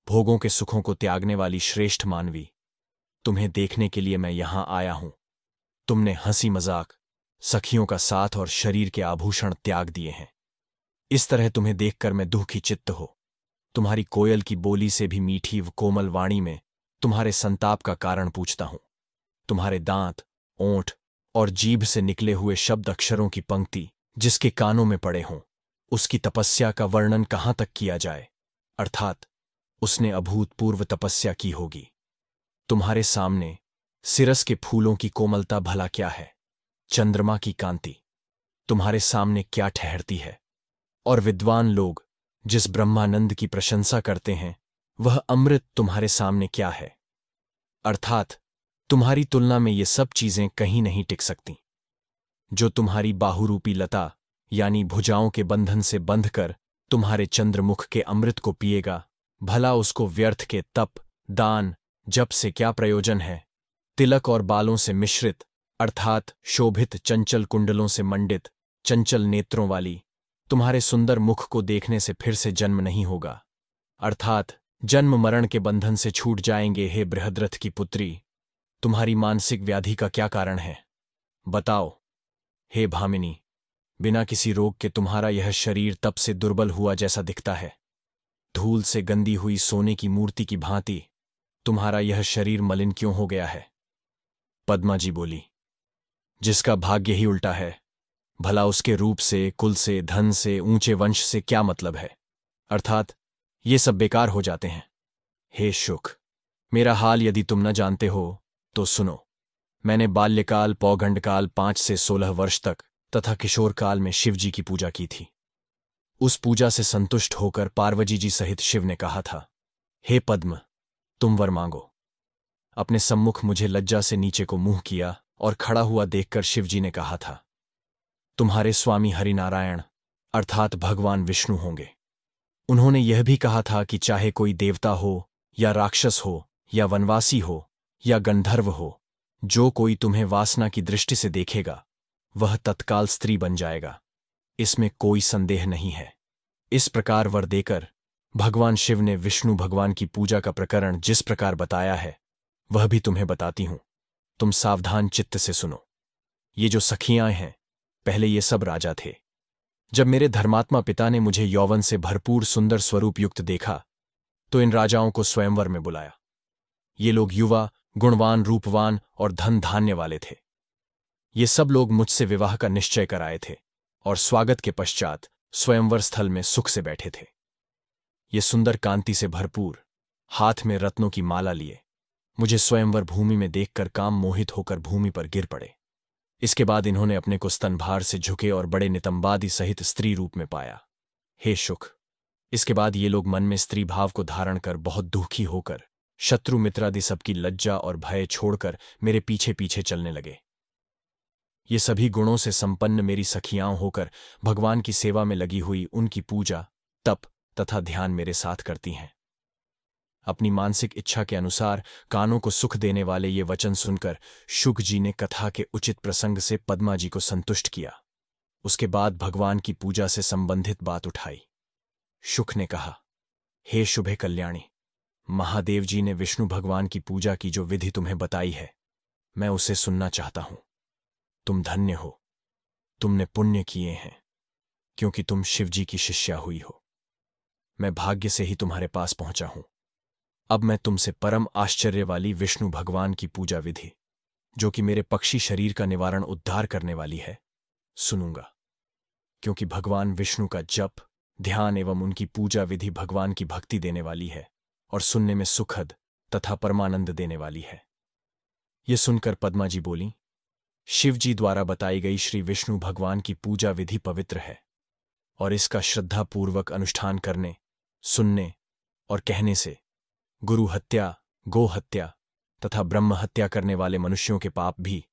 भोगों के सुखों को त्यागने वाली श्रेष्ठ मानवी, तुम्हें देखने के लिए मैं यहां आया हूं। तुमने हंसी मजाक, सखियों का साथ और शरीर के आभूषण त्याग दिए हैं। इस तरह तुम्हें देखकर मैं दुखी चित्त हो तुम्हारी कोयल की बोली से भी मीठी व कोमल वाणी में तुम्हारे संताप का कारण पूछता हूं। तुम्हारे दांत, ओंठ और जीभ से निकले हुए शब्द अक्षरों की पंक्ति जिसके कानों में पड़े हों, उसकी तपस्या का वर्णन कहां तक किया जाए, अर्थात उसने अभूतपूर्व तपस्या की होगी। तुम्हारे सामने सिरस के फूलों की कोमलता भला क्या है, चंद्रमा की कांति तुम्हारे सामने क्या ठहरती है, और विद्वान लोग जिस ब्रह्मानंद की प्रशंसा करते हैं वह अमृत तुम्हारे सामने क्या है, अर्थात तुम्हारी तुलना में ये सब चीजें कहीं नहीं टिक सकती। जो तुम्हारी बाहुरूपी लता यानी भुजाओं के बंधन से बंधकर तुम्हारे चंद्रमुख के अमृत को पिएगा, भला उसको व्यर्थ के तप दान जप से क्या प्रयोजन है? तिलक और बालों से मिश्रित अर्थात शोभित चंचल कुंडलों से मंडित चंचल नेत्रों वाली तुम्हारे सुंदर मुख को देखने से फिर से जन्म नहीं होगा, अर्थात जन्म मरण के बंधन से छूट जाएंगे। हे बृहद्रथ की पुत्री, तुम्हारी मानसिक व्याधि का क्या कारण है? बताओ। हे भामिनी, बिना किसी रोग के तुम्हारा यह शरीर तब से दुर्बल हुआ जैसा दिखता है। धूल से गंदी हुई सोने की मूर्ति की भांति तुम्हारा यह शरीर मलिन क्यों हो गया है? पद्मा जी बोली, जिसका भाग्य ही उल्टा है, भला उसके रूप से, कुल से, धन से, ऊंचे वंश से क्या मतलब है? अर्थात ये सब बेकार हो जाते हैं। हे शुक, मेरा हाल यदि तुम न जानते हो तो सुनो। मैंने बाल्यकाल, पौगंडकाल 5 से 16 वर्ष तक तथा किशोर काल में शिवजी की पूजा की थी। उस पूजा से संतुष्ट होकर पार्वती जी सहित शिव ने कहा था, हे पद्म, तुम वर मांगो। अपने सम्मुख मुझे लज्जा से नीचे को मुंह किया और खड़ा हुआ देखकर शिवजी ने कहा था, तुम्हारे स्वामी हरिनारायण अर्थात भगवान विष्णु होंगे। उन्होंने यह भी कहा था कि चाहे कोई देवता हो या राक्षस हो या वनवासी हो या गंधर्व हो, जो कोई तुम्हें वासना की दृष्टि से देखेगा वह तत्काल स्त्री बन जाएगा, इसमें कोई संदेह नहीं है। इस प्रकार वर देकर भगवान शिव ने विष्णु भगवान की पूजा का प्रकरण जिस प्रकार बताया है वह भी तुम्हें बताती हूं। तुम सावधान चित्त से सुनो। ये जो सखियां हैं, पहले ये सब राजा थे। जब मेरे धर्मात्मा पिता ने मुझे यौवन से भरपूर सुंदर स्वरूप युक्त देखा तो इन राजाओं को स्वयंवर में बुलाया। ये लोग युवा, गुणवान, रूपवान और धन धान्य वाले थे। ये सब लोग मुझसे विवाह का निश्चय कराए थे और स्वागत के पश्चात स्वयंवर स्थल में सुख से बैठे थे। ये सुंदर कांति से भरपूर, हाथ में रत्नों की माला लिए मुझे स्वयंवर भूमि में देखकर काम मोहित होकर भूमि पर गिर पड़े। इसके बाद इन्होंने अपने को स्तनभार से झुके और बड़े नितंबादि सहित स्त्री रूप में पाया। हे शुक, इसके बाद ये लोग मन में स्त्री भाव को धारण कर बहुत दुखी होकर शत्रु मित्रादि सबकी लज्जा और भय छोड़कर मेरे पीछे पीछे चलने लगे। ये सभी गुणों से संपन्न मेरी सखियां होकर भगवान की सेवा में लगी हुई उनकी पूजा, तप तथा ध्यान मेरे साथ करती हैं। अपनी मानसिक इच्छा के अनुसार कानों को सुख देने वाले ये वचन सुनकर शुक जी ने कथा के उचित प्रसंग से पद्मा जी को संतुष्ट किया। उसके बाद भगवान की पूजा से संबंधित बात उठाई। शुक ने कहा, हे शुभे कल्याणी, महादेव जी ने विष्णु भगवान की पूजा की जो विधि तुम्हें बताई है, मैं उसे सुनना चाहता हूं। तुम धन्य हो, तुमने पुण्य किए हैं, क्योंकि तुम शिवजी की शिष्या हुई हो। मैं भाग्य से ही तुम्हारे पास पहुंचा हूं। अब मैं तुमसे परम आश्चर्य वाली विष्णु भगवान की पूजा विधि, जो कि मेरे पक्षी शरीर का निवारण उद्धार करने वाली है, सुनूंगा। क्योंकि भगवान विष्णु का जप, ध्यान एवं उनकी पूजा विधि भगवान की भक्ति देने वाली है और सुनने में सुखद तथा परमानंद देने वाली है। ये सुनकर पद्मा जी बोली, शिव जी द्वारा बताई गई श्री विष्णु भगवान की पूजा विधि पवित्र है और इसका श्रद्धापूर्वक अनुष्ठान करने, सुनने और कहने से गुरु हत्या, गो हत्या तथा ब्रह्म हत्या करने वाले मनुष्यों के पाप भी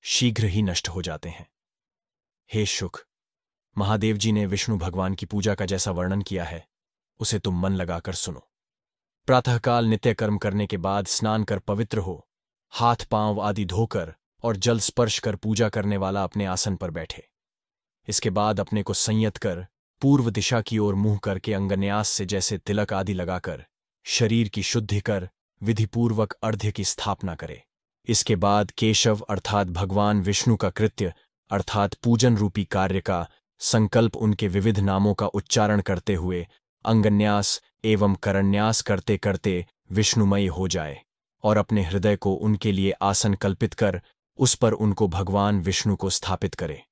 शीघ्र ही नष्ट हो जाते हैं। हे शुक, महादेव जी ने विष्णु भगवान की पूजा का जैसा वर्णन किया है उसे तुम मन लगाकर सुनो। प्रातःकाल नित्य कर्म करने के बाद स्नान कर पवित्र हो, हाथ पांव आदि धोकर और जल स्पर्श कर पूजा करने वाला अपने आसन पर बैठे। इसके बाद अपने को संयत कर पूर्व दिशा की ओर मुंह करके अंगन्यास से जैसे तिलक आदि लगाकर शरीर की शुद्धि कर विधिपूर्वक अर्घ्य की स्थापना करे। इसके बाद केशव अर्थात भगवान विष्णु का कृत्य अर्थात पूजन रूपी कार्य का संकल्प उनके विविध नामों का उच्चारण करते हुए अंगन्यास एवं करन्यास करते करते विष्णुमय हो जाए और अपने हृदय को उनके लिए आसन कल्पित कर उस पर उनको भगवान विष्णु को स्थापित करे।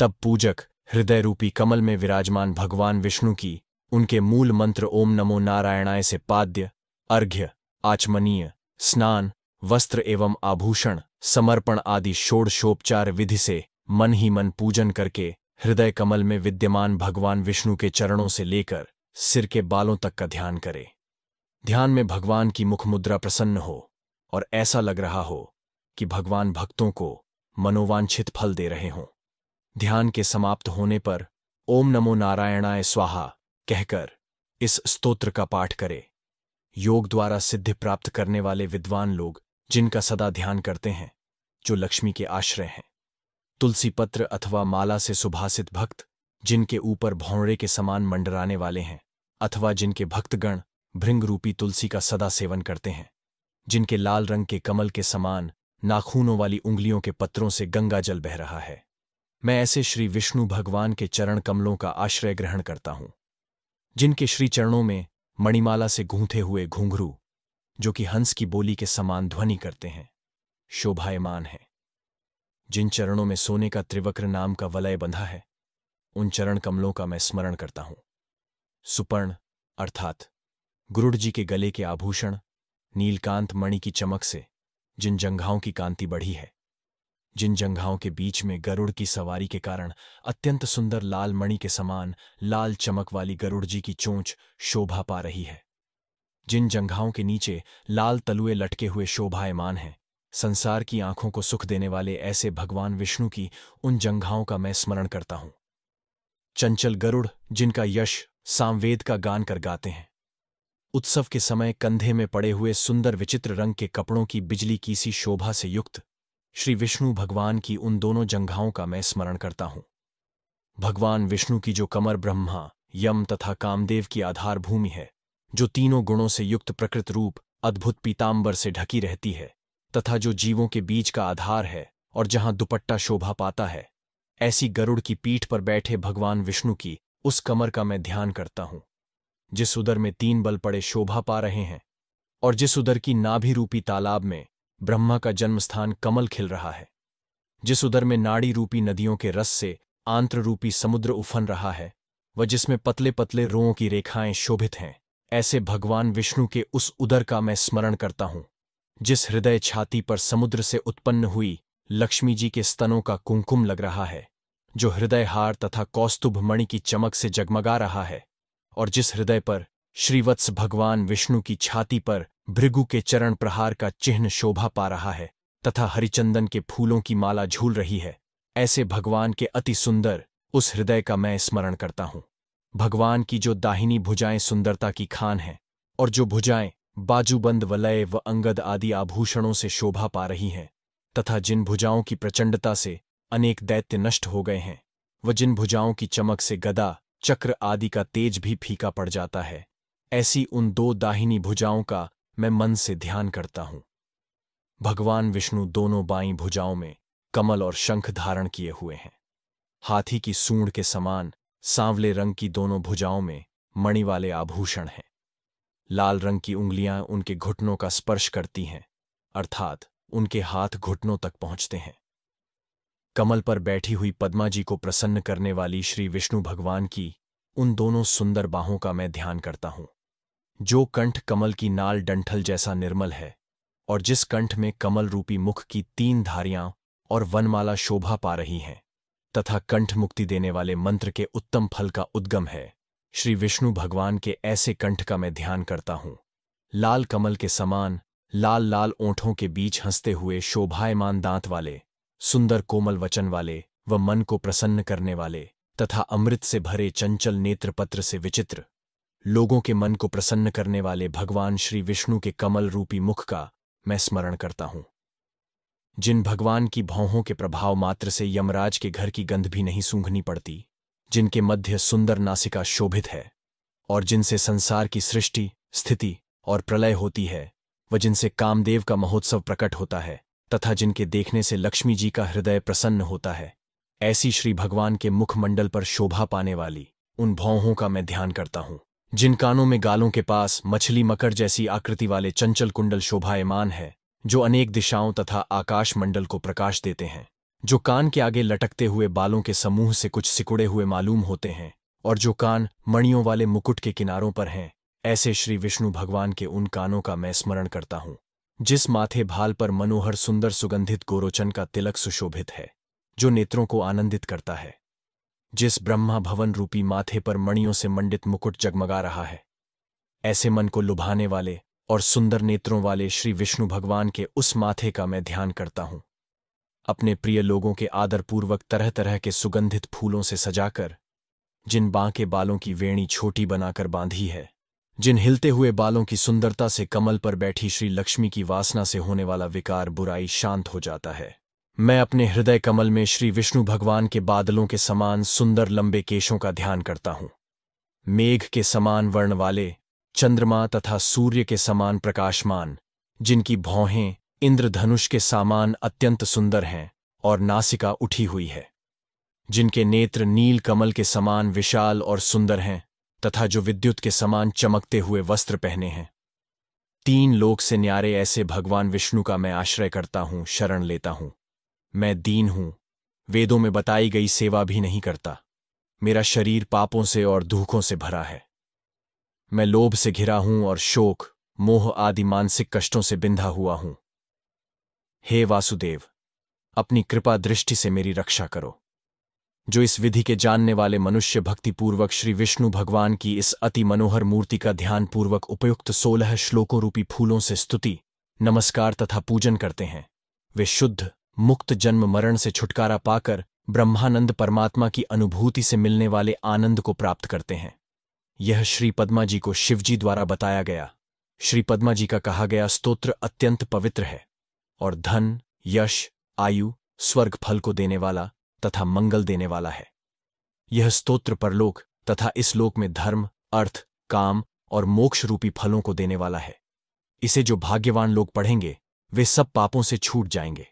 तब पूजक हृदय रूपी कमल में विराजमान भगवान विष्णु की उनके मूल मंत्र ओम नमो नारायणाय से पाद्य, अर्घ्य, आचमनीय, स्नान, वस्त्र एवं आभूषण समर्पण आदि षोडशोपचार विधि से मन ही मन पूजन करके हृदय कमल में विद्यमान भगवान विष्णु के चरणों से लेकर सिर के बालों तक का ध्यान करे। ध्यान में भगवान की मुखमुद्रा प्रसन्न हो और ऐसा लग रहा हो कि भगवान भक्तों को मनोवांछित फल दे रहे हों। ध्यान के समाप्त होने पर ओम नमो नारायणाय स्वाहा कहकर इस स्तोत्र का पाठ करे। योग द्वारा सिद्धि प्राप्त करने वाले विद्वान लोग जिनका सदा ध्यान करते हैं, जो लक्ष्मी के आश्रय हैं। तुलसी पत्र अथवा माला से सुभासित भक्त जिनके ऊपर भौंरे के समान मंडराने वाले हैं, अथवा जिनके भक्तगण भृंग रूपी तुलसी का सदा सेवन करते हैं, जिनके लाल रंग के कमल के समान नाखूनों वाली उंगलियों के पत्रों से गंगा जल बह रहा है, मैं ऐसे श्री विष्णु भगवान के चरण कमलों का आश्रय ग्रहण करता हूं, जिनके श्री चरणों में मणिमाला से गूंथे हुए घुंघरू, जो कि हंस की बोली के समान ध्वनि करते हैं, शोभायमान है। जिन चरणों में सोने का त्रिवक्र नाम का वलय बंधा है, उन चरण कमलों का मैं स्मरण करता हूं। सुपर्ण अर्थात गुरुड़ जी के गले के आभूषण नीलकांत मणि की चमक से जिन जंघाओं की कांति बढ़ी है, जिन जंघाओं के बीच में गरुड़ की सवारी के कारण अत्यंत सुंदर लाल मणि के समान लाल चमक वाली गरुड़ जी की चोंच शोभा पा रही है, जिन जंघाओं के नीचे लाल तलुए लटके हुए शोभायमान हैं, संसार की आंखों को सुख देने वाले ऐसे भगवान विष्णु की उन जंघाओं का मैं स्मरण करता हूं। चंचल गरुड़ जिनका यश सामवेद का गान कर गाते हैं, उत्सव के समय कंधे में पड़े हुए सुंदर विचित्र रंग के कपड़ों की बिजली की सी शोभा से युक्त श्री विष्णु भगवान की उन दोनों जंघाओं का मैं स्मरण करता हूं। भगवान विष्णु की जो कमर ब्रह्मा, यम तथा कामदेव की आधार भूमि है, जो तीनों गुणों से युक्त प्रकृत रूप अद्भुत पीतांबर से ढकी रहती है, तथा जो जीवों के बीच का आधार है और जहां दुपट्टा शोभा पाता है, ऐसी गरुड़ की पीठ पर बैठे भगवान विष्णु की उस कमर का मैं ध्यान करता हूं, जिस उदर में 3 बल पड़े शोभा पा रहे हैं और जिस उदर की नाभि रूपी तालाब में ब्रह्मा का जन्मस्थान कमल खिल रहा है, जिस उदर में नाड़ी रूपी नदियों के रस से आंत्र रूपी समुद्र उफन रहा है, व जिसमें पतले पतले रोंों की रेखाएं शोभित हैं, ऐसे भगवान विष्णु के उस उदर का मैं स्मरण करता हूं, जिस हृदय छाती पर समुद्र से उत्पन्न हुई लक्ष्मी जी के स्तनों का कुंकुम लग रहा है, जो हृदय हार तथा कौस्तुभ मणि की चमक से जगमगा रहा है, और जिस हृदय पर श्रीवत्स भगवान विष्णु की छाती पर भृगु के चरण प्रहार का चिन्ह शोभा पा रहा है तथा हरिचंदन के फूलों की माला झूल रही है, ऐसे भगवान के अति सुंदर उस हृदय का मैं स्मरण करता हूं। भगवान की जो दाहिनी भुजाएं सुंदरता की खान हैं और जो भुजाएं बाजूबंद वलय व अंगद आदि आभूषणों से शोभा पा रही हैं, तथा जिन भुजाओं की प्रचंडता से अनेक दैत्य नष्ट हो गए हैं, व जिन भुजाओं की चमक से गदा चक्र आदि का तेज भी फीका पड़ जाता है, ऐसी उन 2 दाहिनी भुजाओं का मैं मन से ध्यान करता हूं। भगवान विष्णु दोनों बाईं भुजाओं में कमल और शंख धारण किए हुए हैं। हाथी की सूंड के समान सांवले रंग की दोनों भुजाओं में मणि वाले आभूषण हैं। लाल रंग की उंगलियां उनके घुटनों का स्पर्श करती हैं, अर्थात उनके हाथ घुटनों तक पहुंचते हैं। कमल पर बैठी हुई पद्मा जी को प्रसन्न करने वाली श्री विष्णु भगवान की उन दोनों सुंदर बाहों का मैं ध्यान करता हूं, जो कंठ कमल की नाल डंठल जैसा निर्मल है और जिस कंठ में कमल रूपी मुख की 3 धारियां और वनमाला शोभा पा रही हैं, तथा कंठ मुक्ति देने वाले मंत्र के उत्तम फल का उद्गम है। श्री विष्णु भगवान के ऐसे कंठ का मैं ध्यान करता हूं, लाल कमल के समान लाल लाल ओंठों के बीच हंसते हुए शोभायमान दांत वाले, सुंदर कोमल वचन वाले व मन को प्रसन्न करने वाले तथा अमृत से भरे चंचल नेत्रपत्र से विचित्र, लोगों के मन को प्रसन्न करने वाले भगवान श्री विष्णु के कमल रूपी मुख का मैं स्मरण करता हूं। जिन भगवान की भौहों के प्रभाव मात्र से यमराज के घर की गंध भी नहीं सूंघनी पड़ती, जिनके मध्य सुंदर नासिका शोभित है और जिनसे संसार की सृष्टि, स्थिति और प्रलय होती है, व जिनसे कामदेव का महोत्सव प्रकट होता है तथा जिनके देखने से लक्ष्मी जी का हृदय प्रसन्न होता है, ऐसी श्री भगवान के मुखमंडल पर शोभा पाने वाली उन भौहों का मैं ध्यान करता हूं। जिन कानों में गालों के पास मछली मकर जैसी आकृति वाले चंचल कुंडल शोभायमान है, जो अनेक दिशाओं तथा आकाश मंडल को प्रकाश देते हैं, जो कान के आगे लटकते हुए बालों के समूह से कुछ सिकुड़े हुए मालूम होते हैं और जो कान मणियों वाले मुकुट के किनारों पर हैं, ऐसे श्री विष्णु भगवान के उन कानों का मैं स्मरण करता हूं। जिस माथे भाल पर मनोहर सुंदर सुगंधित गोरोचन का तिलक सुशोभित है, जो नेत्रों को आनंदित करता है, जिस ब्रह्मा भवन रूपी माथे पर मणियों से मंडित मुकुट जगमगा रहा है, ऐसे मन को लुभाने वाले और सुंदर नेत्रों वाले श्री विष्णु भगवान के उस माथे का मैं ध्यान करता हूं। अपने प्रिय लोगों के आदरपूर्वक तरह तरह के सुगंधित फूलों से सजाकर, जिन बांके बालों की वेणी छोटी बनाकर बांधी है, जिन हिलते हुए बालों की सुंदरता से कमल पर बैठी श्री लक्ष्मी की वासना से होने वाला विकार बुराई शांत हो जाता है। मैं अपने हृदय कमल में श्री विष्णु भगवान के बादलों के समान सुंदर लंबे केशों का ध्यान करता हूँ। मेघ के समान वर्ण वाले, चंद्रमा तथा सूर्य के समान प्रकाशमान, जिनकी भौहें इंद्रधनुष के समान अत्यंत सुंदर हैं और नासिका उठी हुई है, जिनके नेत्र नील कमल के समान विशाल और सुंदर हैं तथा जो विद्युत के समान चमकते हुए वस्त्र पहने हैं। तीन लोक से न्यारे ऐसे भगवान विष्णु का मैं आश्रय करता हूँ, शरण लेता हूँ। मैं दीन हूँ, वेदों में बताई गई सेवा भी नहीं करता। मेरा शरीर पापों से और दुखों से भरा है। मैं लोभ से घिरा हूं और शोक, मोह आदि मानसिक कष्टों से बिंधा हुआ हूं। हे वासुदेव, अपनी कृपा दृष्टि से मेरी रक्षा करो। जो इस विधि के जानने वाले मनुष्य भक्तिपूर्वक श्री विष्णु भगवान की इस अति मनोहर मूर्ति का ध्यानपूर्वक उपयुक्त 16 श्लोकों रूपी फूलों से स्तुति, नमस्कार तथा पूजन करते हैं, वे शुद्ध मुक्त जन्म मरण से छुटकारा पाकर ब्रह्मानंद परमात्मा की अनुभूति से मिलने वाले आनंद को प्राप्त करते हैं। यह श्री पद्मा जी को शिवजी द्वारा बताया गया, श्री पद्मा जी का कहा गया स्तोत्र अत्यंत पवित्र है और धन, यश, आयु, स्वर्ग फल को देने वाला तथा मंगल देने वाला है। यह स्तोत्र परलोक तथा इस लोक में धर्म, अर्थ, काम और मोक्ष रूपी फलों को देने वाला है। इसे जो भाग्यवान लोग पढ़ेंगे वे सब पापों से छूट जाएंगे।